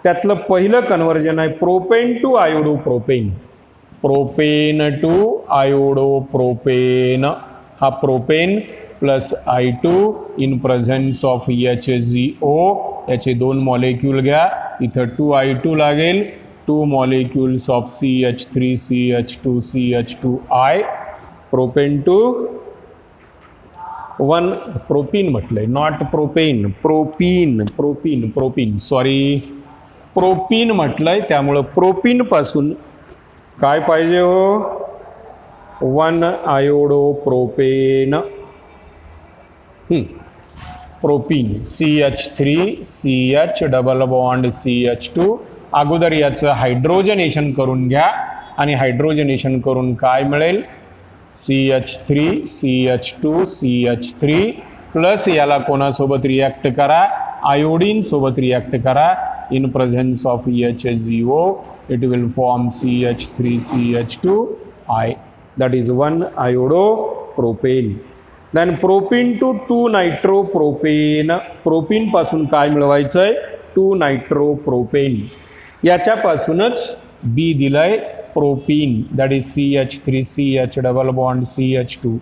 त्यातलं पहिलं कन्वर्जन आहे propane to iodo propane. Propane to iodo propane. हा propane plus I2 in presence of HZO. याचे 2 molecule घ्या. इथं 2I2 लागेल. 2 molecules of CH3 CH2 CH2I. Propane to 1 propene म्हटलंय, not propane, propene propene propene sorry propene म्हटलंय. त्यामुळं प्रोपीनपासून काय पाहिजे हो, 1 iodo propane. Propene CH3 CH double bond CH2. अगोदर याचं हायड्रोजनेशन करून घ्या आणि हायड्रोजनेशन करून काय मिळेल, CH3 CH2 CH3 प्लस याला कोणासोबत रिॲक्ट करा, आयोडीन सोबत रिॲक्ट करा. In presence of HZO it will form CH3 CH2I. That is 1 iodo propane. Then propene to 2 nitro propane. Propene पासून काय मिळवायचं आहे, 2 नायट्रो प्रोपेन. याच्यापासूनच B दिलंय propene, that is CH3 CH double bond CH2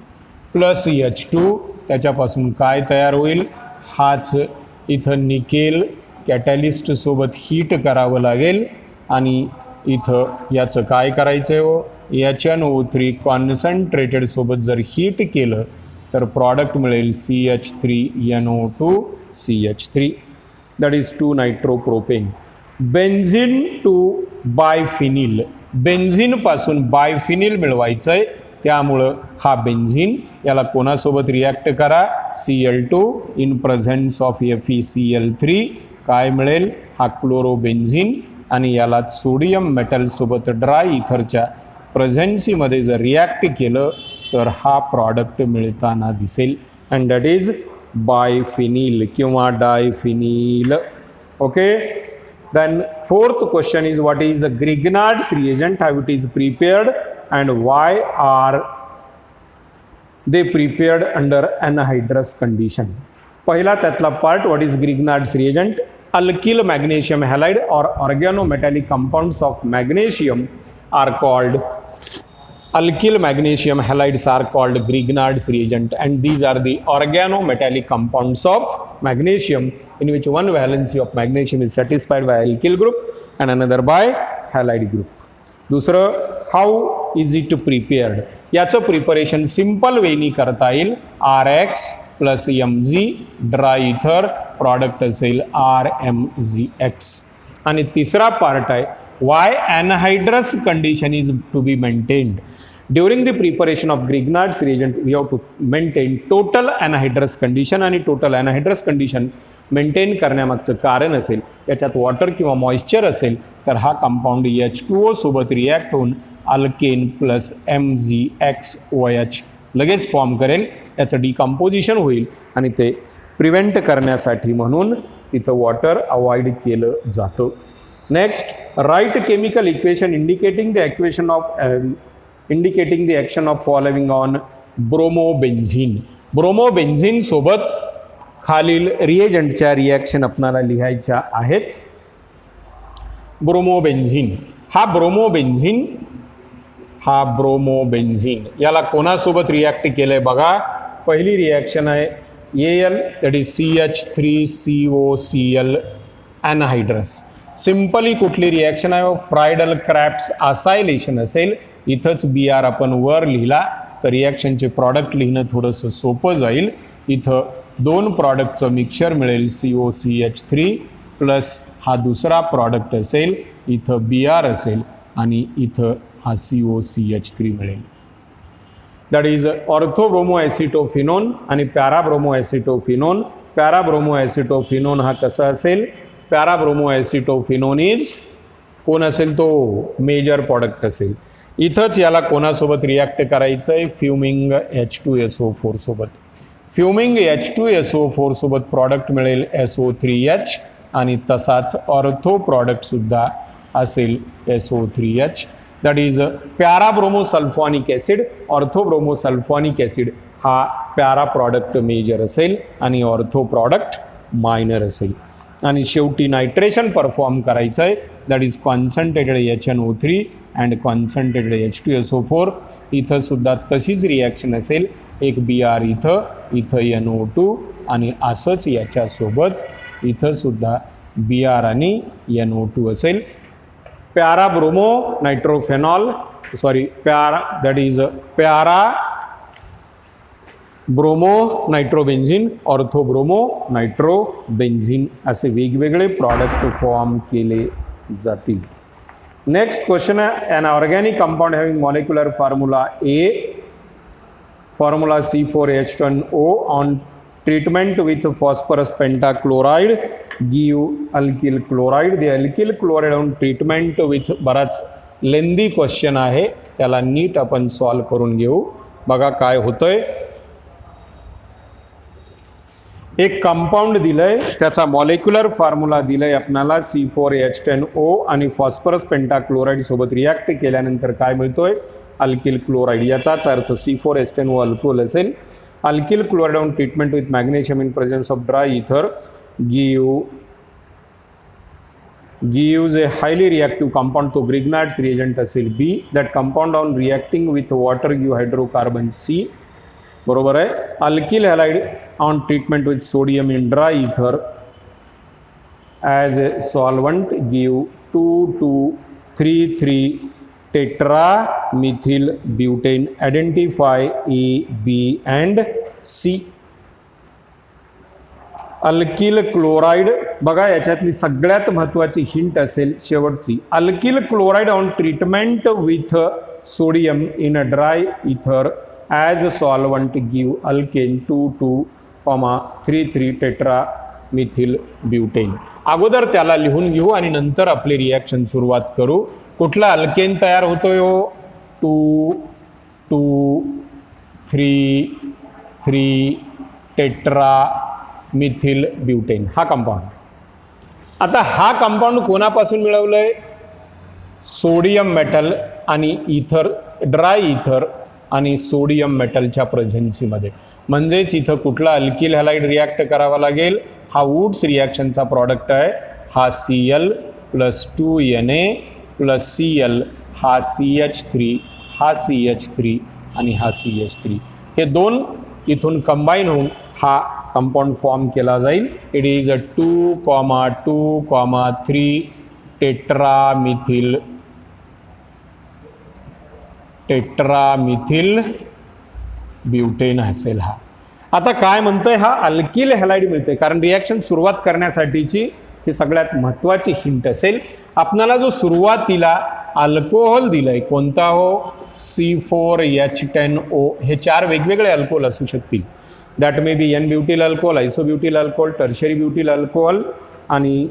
plus H2. त्याच्यापासून काय तयार होईल, हाच इथं निकेल कॅटॅलिस्ट सोबत हीट करावं लागेल आणि इथं याचं काय करायचं आहे हो, HNO3 कॉन्सन्ट्रेटेड सोबत जर हीट केलं तर प्रॉडक्ट मिळेल CH3NO2 CH3. That is 2 nitropropane. Benzene to biphenyl. बेन्झिनपासून बायफिनिल मिळवायचं आहे, त्यामुळं हा बेन्झिन याला कोणासोबत रिॲक्ट करा, Cl2 in presence of FeCl3. काय मिळेल, हा क्लोरोबेन्झिन आणि याला सोडियम मेटलसोबत ड्राय इथरच्या प्रेझेन्सीमध्ये जर रिॲक्ट केलं तर हा प्रॉडक्ट मिळताना दिसेल अँड दॅट इज बायफिनिल किंवा डायफिनिल. Okay. Then fourth question is what is the Grignard's reagent, how it is prepared and why are they prepared under anhydrous condition. पहिला त्यातला part what is Grignard's reagent. Alkyl magnesium halide or organometallic compounds of magnesium are called alkyl magnesium halides are called Grignard's reagent and these are the organometallic compounds of magnesium in which one valency of magnesium is satisfied by alkyl group and another by halide group. दुसरं, how is it prepared. याचं preparation simple वेनी करता येईल. RX plus MG dry ether product असेल RMgX. आणि तिसरा part आहे why anhydrous condition is to be maintained. During the preparation of Grignard's reagent we have to maintain total anhydrous condition. आणि total anhydrous condition maintain करण्यामागचं कारण असेल याच्यात water किंवा मॉइश्चर असेल तर हा कंपाऊंड H2O सोबत रिॲक्ट होऊन अल्केन प्लस MgXOH लगेच फॉर्म करेल. याचं डिकम्पोजिशन होईल आणि ते प्रिव्हेंट करण्यासाठी म्हणून तिथं वॉटर अवॉइड केलं जातं. Next write chemical equation indicating the action of following on bromobenzene. Bromobenzene सोबत खालील रिएजंटच्या रिॲक्शन आपणाला लिहायच्या आहेत. ब्रोमोबेन्झिन हा ब्रोमोबेन्झिन याला कोणासोबत रिॲक्ट केलंय बघा. पहिली रिॲक्शन आहे Al that is CH3COCl anhydrous. Simply कुठली रिॲक्शन आहे फ्रायडल क्रॅफ्ट्स असायलेशन असेल. इथंच Br आपण वर लिहिला तर रिॲक्शनचे प्रॉडक्ट लिहिणं थोडंसं सोपं जाईल. इथं दोन प्रॉडक्टचं मिक्सचर मिळेल COCH3 प्लस हा दुसरा प्रॉडक्ट असेल इथं Br असेल आणि इथं हा COCH3 मिळेल. दॅट इज ऑर्थोब्रोमोॲसिटोफिनोन आणि पॅराब्रोमोॲसिटोफिनोन. पॅराब्रोमोॲसिटोफिनोन हा कसा असेल. पॅराब्रोमोॲसिटोफिनोन इज कोण असेल तो मेजर प्रॉडक्ट असेल. इथंच याला कोणासोबत रिॲक्ट करायचं आहे फ्युमिंग H2SO4 सोबत. फ्युमिंग H2SO4 सोबत प्रॉडक्ट मिळेल SO3H आणि तसाच ऑर्थो प्रॉडक्टसुद्धा असेल SO3H. That is parabromosulphonic acid. Orthobromosulphonic acid हा पॅरा प्रॉडक्ट मेजर असेल आणि ऑर्थो प्रॉडक्ट मायनर असेल. आणि शेवटी नायट्रेशन परफॉर्म करायचं आहे. That is concentrated HNO3 and concentrated H2SO4. इथं सुद्धा तशीच रिॲक्शन असेल. एक Br इथं NO2 आणि असंच याच्यासोबत इथं सुद्धा Br आणि NO2 असेल. Para bromo nitrophenol that is bromo nitrobenzene ortho bromo nitrobenzene असे वेगवेगळे प्रॉडक्ट फॉर्म केले जातील. नेक्स्ट क्वेश्चन आहे an organic compound having molecular formula A formula C4H10O on treatment with phosphorus pentachloride give alkyl chloride. The alkyl chloride on treatment with बराच lengthy question आहे त्याला नीट आपण solve करून घेऊ. बघा काय होतंय. एक कंपाऊंड दिलंय त्याचा मॉलिक्युलर फॉर्म्युला दिलंय आपल्याला C4H10O आणि फॉस्फरस पेंटाक्लोराइड सोबत रिॲक्ट केल्यानंतर काय मिळतोय अल्किल क्लोराइड. याचाच अर्थ C4H10O अल्कोहोल असेल. Alkyl chloride on treatment with magnesium in presence of dry इथर gives a highly reactive compound तो Grignard's reagent असेल B. that compound on reacting with water give hydrocarbon C. बरोबर आहे. Alkyl halide on treatment with sodium in dry ether as a solvent give 2,2,3,3 tetra methyl butane. Identify A, B and C. Alkyl chloride बघा याच्यातली सगळ्यात महत्त्वाची hint असेल शेवटची. Alkyl chloride on treatment with sodium in a dry ether as a solvent give alkane 2,2,3,3 tetra methyl butane. अगोदर त्याला लिहून घेऊ आणि नंतर आपली रिॲक्शन सुरुवात करू. कुठला अल्केन तयार होतोय 2,2,3,3 टेट्रा मिथिल ब्युटेन हा कंपाऊंड. आता हा कंपाऊंड कोणापासून मिळवलंय सोडियम मेटल आणि इथर ड्राय इथर आणि सोडियम मेटलच्या प्रेझेन्सीमध्ये. म्हणजेच इथं कुठला अल्किल हॅलाइड रिॲक्ट करावा लागेल हा वुड्स रिॲक्शनचा प्रॉडक्ट आहे. हा Cl plus 2Na plus Cl हा CH3 हा CH3 आणि हा CH3 हे दोन इथून कंबाईन होऊन हा कंपाऊंड फॉर्म केला जाईल. इट इज अ 2,2,3 टेट्रामिथिल ब्युटेन असेल हा. आता काय म्हणतंय, हा अल्किल हॅलाइड मिळते, कारण रिॲक्शन सुरुवात करण्यासाठीची ही सगळ्यात महत्त्वाची हिंट असेल. आपल्याला जो सुरुवातीला अल्कोहोल दिलंय, कोणता हो, C4H10O, हे 4 वेगवेगळे अल्कोहोल असू शकतील. That may be n butyl alcohol, isobutyl alcohol, tertiary butyl alcohol आणि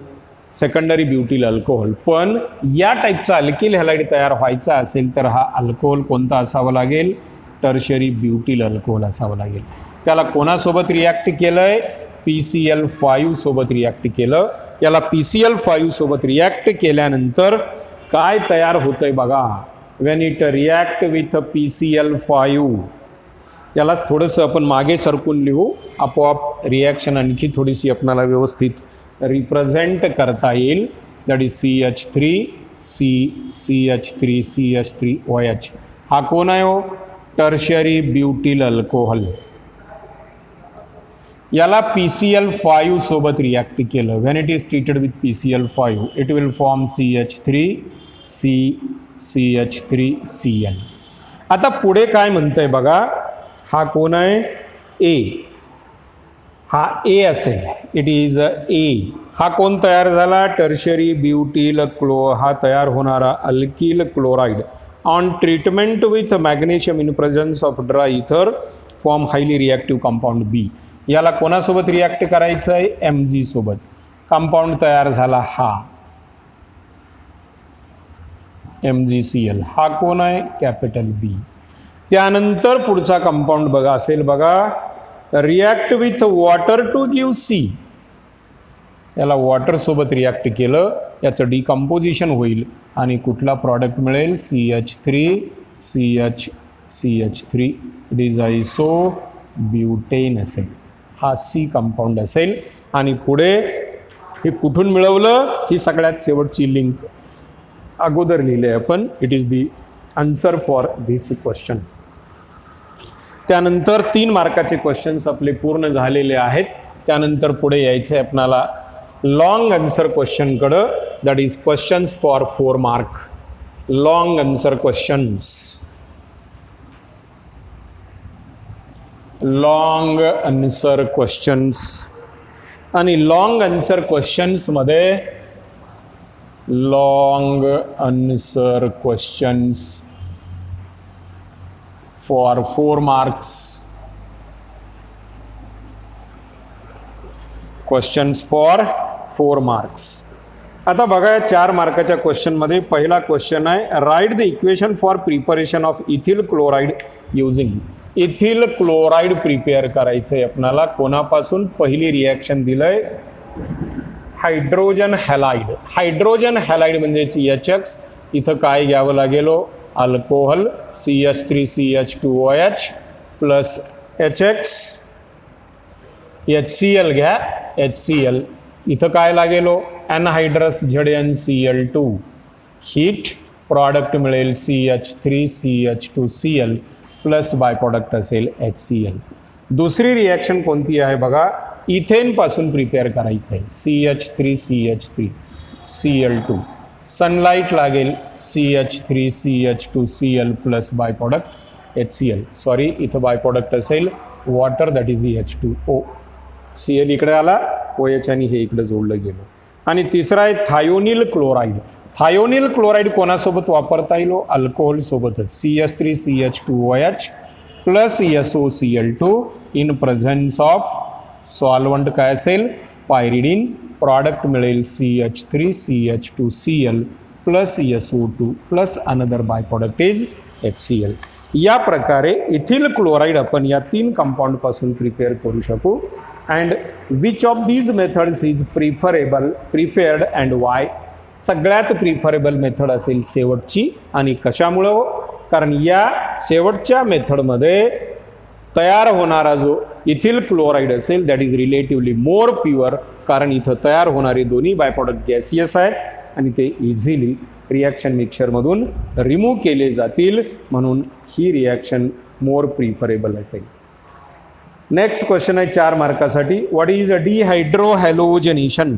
सेकंडरी ब्युटिल अल्कोहोल. पण या टाईपचा अल्किल हॅलाइड तयार व्हायचा असेल तर हा अल्कोहोल कोणता असावा लागेल, टर्शरी ब्युटिल अल्कोहोल असावं लागेल. त्याला कोणासोबत रिॲक्ट केलंय, PCl5 सोबत रिॲक्ट केलं. याला PCl5 सोबत रिॲक्ट केल्यानंतर काय तयार होतंय बघा, when it react with PCl5, यालाच थोडंसं आपण मागे सरकून लिहू, आपोआप रिॲक्शन आणखी थोडीशी आपल्याला व्यवस्थित रिप्रेझेंट करता येईल. That is CH3CCH3CH3OH. हा कोण आहे हो, टर्शरी ब्युटिल अल्कोहोल. याला PCl5 सोबत रिॲक्ट केलं. When it is treated with PCl5 it will form CH3CCH3Cl. आता पुढे काय म्हणतंय बघा, हा कोण आहे, A. हा A असेल, इट इज A. हा कोण तयार झाला, टर्शरी ब्युटिल हा तयार होणारा alkyl chloride on treatment with magnesium in presence of dry ether form highly reactive compound B. याला कोणासोबत रिॲक्ट करायचं आहे, Mg सोबत. कंपाऊंड तयार झाला हा MgCl. हा कोण आहे, कॅपिटल B. त्यानंतर पुढचा कंपाऊंड बघा असेल बघा, react with water to give C. याला वॉटर सोबत रिॲक्ट केलं, याचं डिकम्पोजिशन होईल आणि कुठला प्रॉडक्ट मिळेल, CH3CH3. इट इज आयसोब्युटेन असेल. हा C कंपाऊंड असेल. आणि पुढे हे कुठून मिळवलं, ही सगळ्यात शेवटची लिंक अगोदर लिहिले आपण. It is the answer for this question. त्यानंतर 3 मार्काचे क्वेश्चन्स आपले पूर्ण झालेले आहेत. त्यानंतर पुढे यायचं आहे आपणाला लॉंग आन्सर क्वेश्चनकडं. That is questions for 4 mark. Long answer questions, long answer questions. आणि लॉंग आन्सर क्वेश्चन्समध्ये long answer questions for 4 marks. Questions for 4 marks. आता बघा, 4 मार्काच्या क्वेश्चनमध्ये पहिला क्वेश्चन आहे, write the equation for preparation of ethyl chloride using. Ethyl chloride prepare करायचं आहे आपणाला. कोणापासून, पहिली रिॲक्शन दिलंय हायड्रोजन हॅलाइड. हायड्रोजन हॅलाइड म्हणजेच HX. इथं काय घ्यावं लागेल, alcohol CH3CH2OH plus HX, HCl घ्या, HCl. इथं काय लागेल, अनहायड्रस ZnCl2. हीट, प्रॉडक्ट मिळेल CH3CH2Cl प्लस बाय प्रॉडक्ट असेल HCl. दुसरी रिॲक्शन कोणती आहे बघा, इथेन पासून प्रिपेअर करायचं आहे, CH3CH3Cl2. सनलाईट लागेल CH3CH2Cl plus by product HCl. Sorry, इथं बाय प्रॉडक्ट असेल water, that is H2O. Cl इकडे आला, OH आणि हे इकडे जोडलं गेलं. आणि तिसरा आहे थायोनिल क्लोराइड. थायोनिल क्लोराइड कोणासोबत वापरता येईल, अल्कोहोल सोबतच, CH3CH2OH plus SOCl2 in presence of solvent काय असेल, पायरिडीन. प्रॉडक्ट मिळेल CH3CH2Cl plus SO2 plus another by product is HCl. या प्रकारे इथिल क्लोराइड आपण या 3 कंपाऊंडपासून प्रिपेअर करू शकू. And which of these methods is preferred and Y. सगळ्यात प्रिफरेबल मेथड असेल शेवटची. आणि कशामुळं, कारण या शेवटच्या मेथडमध्ये तयार होणारा जो इथिल क्लोराइड असेल that is relatively more pure, कारण इथं तयार होणारे दोन्ही बाय प्रॉडक्ट गॅसियस आहेत आणि ते इझिली रिॲक्शन मिक्सरमधून रिमूव्ह केले जातील, म्हणून ही रिॲक्शन मोर प्रिफरेबल असेल. नेक्स्ट क्वेश्चन आहे 4 मार्कासाठी, what is a dehydrohalogenation.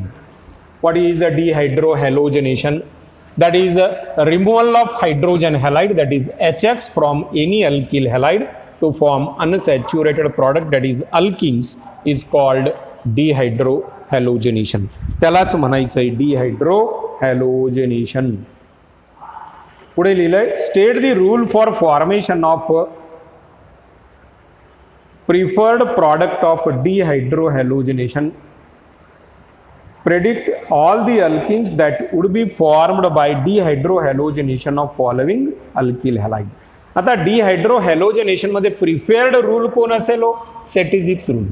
What is a dehydrohalogenation. That is removal of hydrogen halide, that is HX from any alkyl halide to form unsaturated product, that is alkenes, is called dehydrohalogenation. त्यालाच म्हणायचं आहे डिहायड्रोहॅलोजेनेशन. पुढे लिहिलंय, state the rule for formation of preferred product of dehydrohalogenation. Predict all the alkenes that would be formed by dehydrohalogenation of following alkyl halide. आता डिहायड्रोहॅलोजेनेशन मध्ये preferred rule कोण असेल? Saytzeff's rule,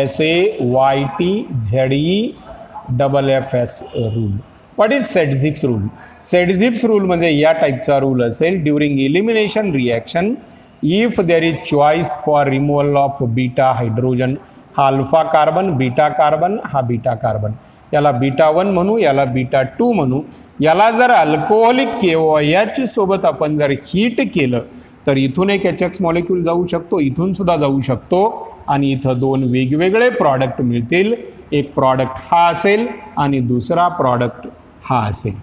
SAYTZEFFS rule. What is Saytzeff's rule? Saytzeff's rule म्हणजे या टाईपचा rule असेल, during elimination reaction if there is choice for removal of beta hydrogen, हा alpha carbon, beta carbon, हा बीटा कार्बन, याला beta 1 म्हणू, याला बीटा 2 म्हणू. याला जर अल्कोहोलिक KOH सोबत आपण जर हीट केलं तर इथून एक HX मॉलिक्यूल जाऊ शकतो, इथून सुद्धा जाऊ शकतो आणि इथं दोन वेगवेगळे प्रॉडक्ट मिळतील. एक प्रॉडक्ट हा असेल आणि दुसरा प्रॉडक्ट हा असेल.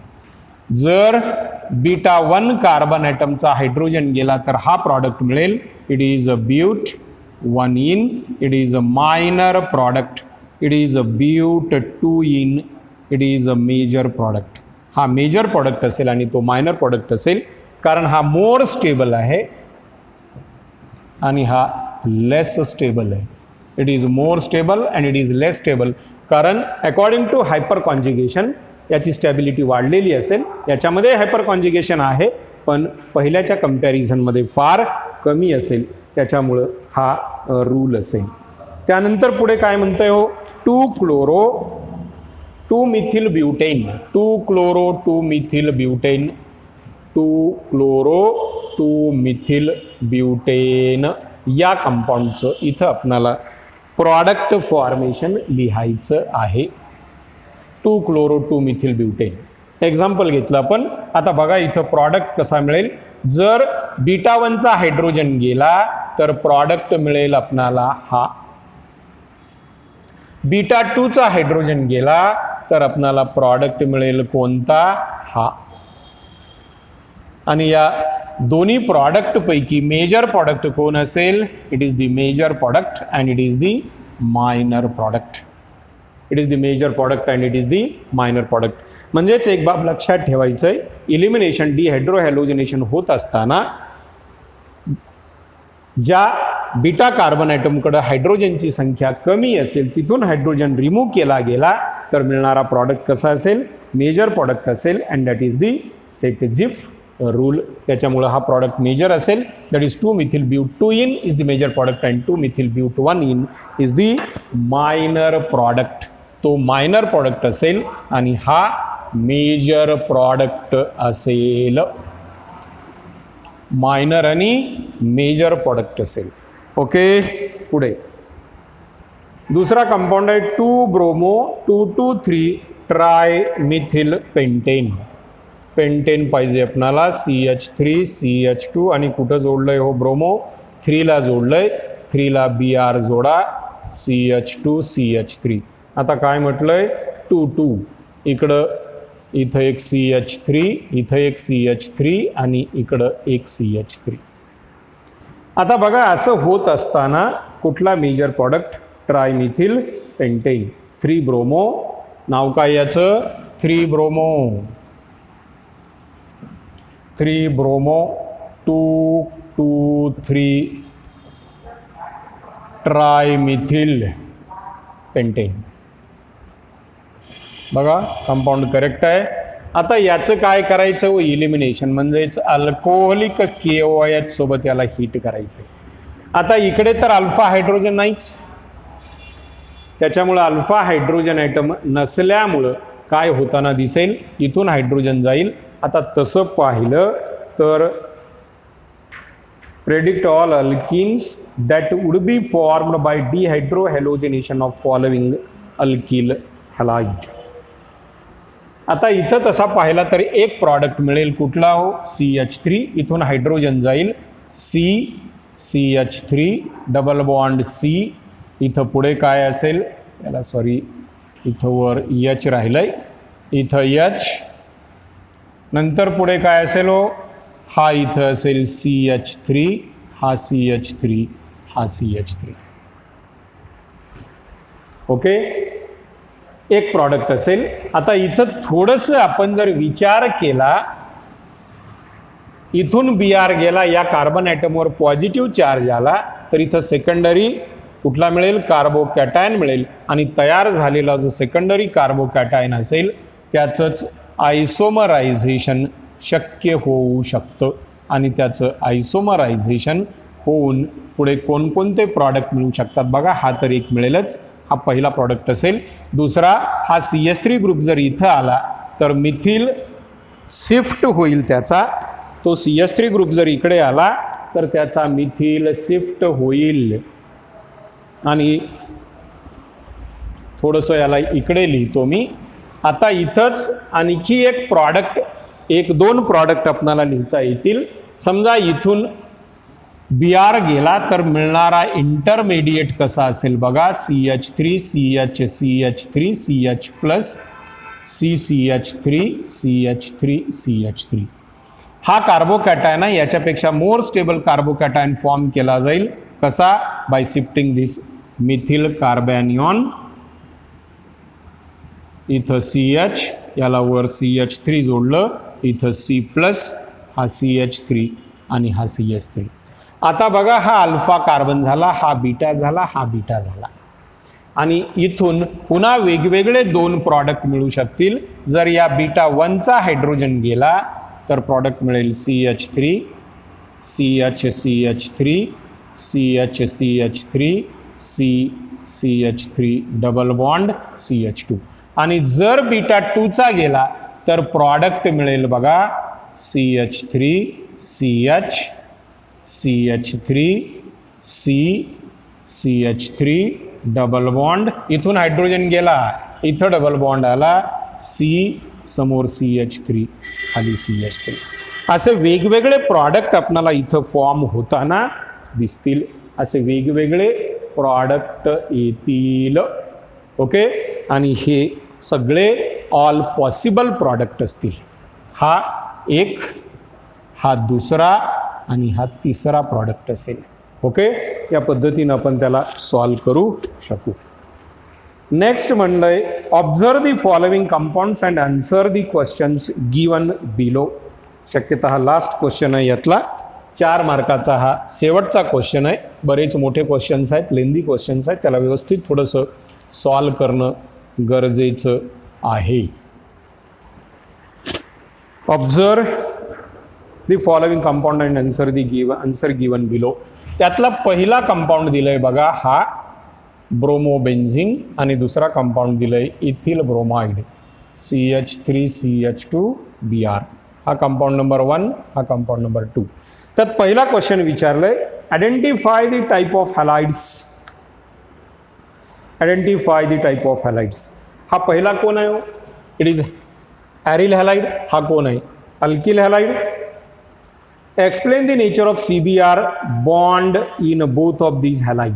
जर बीटा 1 कार्बन ॲटमचा हायड्रोजन गेला तर हा प्रॉडक्ट मिळेल. It is a bute 1 ene, it is a minor product, it is a bute 2 ene, it is a major product. हा मेजर प्रॉडक्ट असेल आणि तो मायनर प्रॉडक्ट असेल, कारण हा मोर स्टेबल आहे आणि हा लेस स्टेबल आहे. It is more stable and it is less stable, कारण अकॉर्डिंग टू हायपर कॉन्ज्युगेशन याची स्टॅबिलिटी वाढलेली असेल. याच्यामध्ये हायपर कॉन्ज्युगेशन आहे पण पहिल्याच्या कंपॅरिझनमध्ये फार कमी असेल, त्याच्यामुळं हा रूल असेल. त्यानंतर पुढे काय म्हणतोय हो, 2-क्लोरो 2-मिथिल ब्युटेन, 2-क्लोरो 2-मिथिल ब्युटेन, 2-क्लोरो 2-मिथिल ब्युटेन या कंपाऊंडचं इथं आपणाला प्रॉडक्ट फॉर्मेशन लिहायचं आहे. 2-क्लोरो 2-मिथिल ब्युटेन एक्झाम्पल घेतलं आपण. आता बघा इथं प्रॉडक्ट कसा मिळेल. जर बीटा 1चा हायड्रोजन गेला तर प्रॉडक्ट मिळेल आपणाला हा. बीटा 2चा हायड्रोजन गेला तर आपणाला प्रॉडक्ट मिळेल कोणता? हा. आणि या दोन्ही प्रॉडक्ट पैकी मेजर प्रॉडक्ट कोण असेल? It is the major product and it is the minor product. It is the major product and it is the minor product. म्हणजेच एक बाब लक्षात ठेवायचं आहे, इलिमिनेशन डिहायड्रोहॅलोजिनेशन होत असताना ज्या बीटा कार्बन ॲटमकडं हायड्रोजनची संख्या कमी असेल तिथून हायड्रोजन रिमूव्ह केला गेला तर मिळणारा प्रॉडक्ट कसा असेल? मेजर प्रॉडक्ट असेल and that is the Saytzeff rule. त्याच्यामुळं हा प्रॉडक्ट मेजर असेल. दॅट इज two methyl but 2 ene is the major product and two methyl but 1 ene is the minor product. तो मायनर प्रॉडक्ट असेल आणि हा मेजर प्रॉडक्ट असेल. मायनर आणि मेजर प्रॉडक्ट असेल. ओके. पुढे दुसरा कंपाऊंड आहे 2-ब्रोमो 2,2,3 ट्रायमिथिल पेंटेन. पेंटेन पाहिजे आपणाला. CH3 CH2 आणि कुठं जोडलंय हो? ब्रोमो 3ला जोडलंय. 3ला Br जोडा, CH2 CH3. आता काय म्हटलंय? 2-2 इकडं, इथं एक CH3, इथं एक CH3 आणि इकडं एक CH3. आता बघा असं होत असताना कुठला मेजर प्रॉडक्ट? ट्रायमिथिल पेंटेन. 3-ब्रोमो. नाव काय याचं? 3-ब्रोमो. 3-ब्रोमो 2,2,3 ट्रायमिथिल पेंटेन. बघा कंपाऊंड करेक्ट आहे. आता याचं काय करायचं? इलिमिनेशन म्हणजेच अल्कोहोलिक KOH सोबत याला हीट करायचं. आता इकडे तर अल्फा हायड्रोजन नाहीच, त्याच्यामुळं अल्फा हायड्रोजन ॲटम नसल्यामुळं काय होताना दिसेल? इथून हायड्रोजन जाईल. आता तसं पाहिलं तर predict all alkenes that would be formed by dehydrohalogenation of following alkyl halide. आता इथं तसा पाहिला तर एक प्रॉडक्ट मिळेल. कुठला हो? CH3. इथून हायड्रोजन जाईल CH3 डबल बॉन्ड C. इथं पुढे काय असेल? याला सॉरी, इथं वर H राहिलंय, इथं H. नंतर पुढे काय असेल हो? हा इथं असेल CH3, हा CH3, हा CH3. ओके, एक प्रॉडक्ट असेल. आता इथं थोडंसं आपण जर विचार केला, इथून Br गेला, या कार्बन ॲटमवर पॉझिटिव्ह चार्ज आला, तर इथं सेकंडरी कुठला मिळेल, कार्बोकॅटायन मिळेल. आणि तयार झालेला जो सेकंडरी कार्बोकॅटायन असेल त्याचंच आयसोमरायझेशन शक्य होऊ शकतं. आणि त्याचं आयसोमरायझेशन होऊन पुढे कोणकोणते प्रॉडक्ट मिळू शकतात बघा. हा तर एक मिळेलच, हा पहिला प्रॉडक्ट असेल. दुसरा, हा CH3 ग्रुप जर इथं आला तर मिथिल शिफ्ट होईल त्याचा. तो CH3 ग्रुप जर इकडे आला तर त्याचा मिथिल शिफ्ट होईल. आणि थोडंसं याला इकडे लिहितो मी. आता इथंच आणखी एक प्रॉडक्ट, एक दोन प्रॉडक्ट आपल्याला लिहिता येतील. समजा इथून Br गेला तर मिळणारा इंटरमिडिएट कसा असेल बघा. CH3 CH CH3 CH plus CCH3 CH3 CH3. हा कार्बोकॅटायन आहे, याच्यापेक्षा मोर स्टेबल कार्बोकॅटायन फॉर्म केला जाईल. कसा? By shifting this methyl carbanion. इथं CH, याला वर CH3 जोडलं, इथं C प्लस, हा CH3 आणि हा CH3. आता बघा, हा अल्फा कार्बन झाला, हा बीटा झाला, हा बीटा झाला. आणि इथून पुन्हा वेगवेगळे दोन प्रॉडक्ट मिळू शकतील. जर या बीटा 1चा हायड्रोजन गेला तर प्रॉडक्ट मिळेल CH3 CH CH3 CH CH3 CH3 double bond CH2. आणि जर बीटा 2चा गेला तर प्रॉडक्ट मिळेल बघा CH3 CH CH3 CH3 double bond. इथून हायड्रोजन गेला, इथं डबल बॉन्ड आला, C समोर CH3 खाली CH3. असे वेगवेगळे प्रॉडक्ट आपल्याला इथं फॉर्म होताना दिसतील. असे वेगवेगळे प्रॉडक्ट येतील. ओके, आणि हे सगळे ऑल पॉसिबल प्रॉडक्ट असतील. हा एक, हा दुसरा आणि हा तिसरा प्रॉडक्ट असेल. ओके, या पद्धतीनं आपण त्याला सॉल्व करू शकू. नेक्स्ट म्हणलंय, observe the following compounds and answer the questions given below. शक्यतः हा लास्ट क्वेश्चन आहे यातला. 4 मार्काचा हा शेवटचा क्वेश्चन आहे. बरेच मोठे क्वेश्चन्स आहेत, लेंदी क्वेश्चन्स आहेत, त्याला व्यवस्थित थोडंसं सॉल्व करणं गरजेचं आहे. Observe the following compound and answer given below. त्यातला पहिला कंपाऊंड दिलंय बघा, हा ब्रोमोबेन्झिन. आणि दुसरा कंपाऊंड दिलंय ethyl bromide CH3 CH2 Br. हा कंपाऊंड नंबर 1, हा कंपाऊंड नंबर 2. त्यात पहिला क्वेश्चन विचारलंय, identify the type of halides. Identify the type of halides. हा पहिला कोण आहे? It is aryl halide. हा कोण आहे? Alkyl halide. Explain the nature of CBr bond in both of these halide.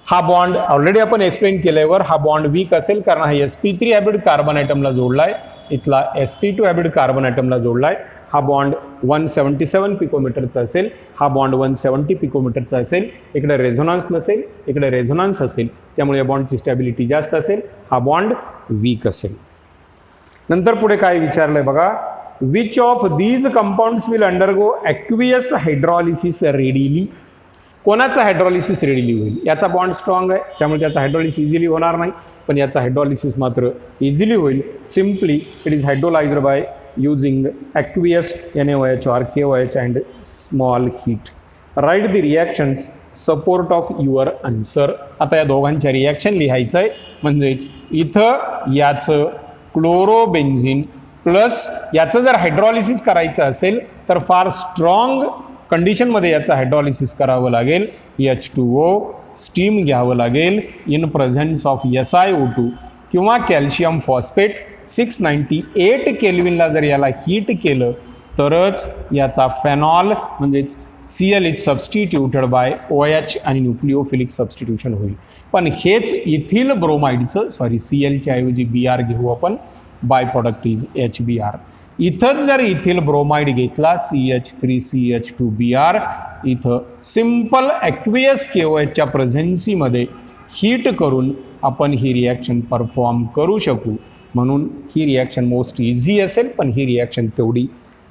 हा बॉन्ड ऑलरेडी आपण एक्सप्लेन केल्यावर हा बॉन्ड वीक असेल, कारण हा sp3 हॅब्रिड कार्बन ॲटमला जोडलाय, इथला sp2 हॅब्रिड कार्बन ॲटमला जोडलाय. हा बॉन्ड 177 पिकोमीटरचा असेल, हा बॉन्ड 170 पिकोमीटरचा असेल. इकडे रेझोनान्स नसेल, इकडे रेझोनान्स असेल, त्यामुळे या बॉन्डची स्टॅबिलिटी जास्त असेल. हा बॉन्ड वीक असेल. नंतर पुढे काय विचारलंय बघा, which of these compounds will undergo aqueous hydrolysis readily. कोणाचा हायड्रॉलिसिस रेडिली होईल? याचा बॉन्ड स्ट्रॉंग आहे, त्यामुळे त्याचा हायड्रॉलिसिस इझिली होणार नाही, पण याचा हायड्रॉलिसिस मात्र इझिली होईल. Simply it is hydrolysed by using aqueous NaOH or KOH and small heat. Write the reactions support of your answer. आता या दोघांच्या रिॲक्शन लिहायचं आहे. म्हणजेच इथं याचं क्लोरोबेन्झिन प्लस याचं जर हायड्रॉलिसिस करायचं असेल तर फार स्ट्रॉंग कंडिशनमध्ये याचं हायड्रॉलिसिस करावं लागेल. H2O स्टीम घ्यावं लागेल इन प्रेझेन्स ऑफ SiO2 किंवा कॅल्शियम फॉस्फेट 698 केल्विनला जर याला हीट केलं तरच याचा फेनॉल म्हणजेच Cl is substituted by OH आणि न्यूक्लिओफिलिक सबस्टिट्यूशन होईल. पण हेच इथिल ब्रोमाइडचं Clच्या ऐवजी Br घेऊ आपण, बाय प्रॉडक्ट इज HBr. इथंच जर इथिल ब्रोमाइड घेतला CH3CH2Br, इथं सिंपल ॲक्वियस KOHच्या प्रेझेन्सीमध्ये हीट करून आपण ही रिॲक्शन परफॉर्म करू शकू. म्हणून ही रिॲक्शन मोस्ट इझी असेल, पण ही रिॲक्शन तेवढी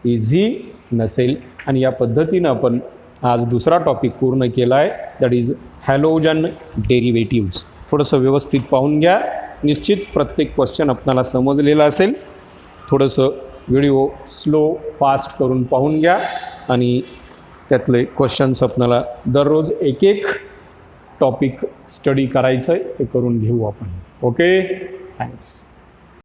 इझी नसेल. आणि या पद्धतीनं आपण आज दुसरा टॉपिक पूर्ण केला आहे, दॅट इज हॅलोजन डेरिव्हेटिव्ज. थोडंसं व्यवस्थित पाहून घ्या. निश्चित प्रत्येक क्वेश्चन आपल्याला समजलेला असेल. थोडंसं व्हिडिओ स्लो फास्ट करून पाहून घ्या आणि त्यातले क्वेश्चन्स आपल्याला दररोज एक एक टॉपिक स्टडी करायचं आहे, ते करून घेऊ आपण. Okay, thanks.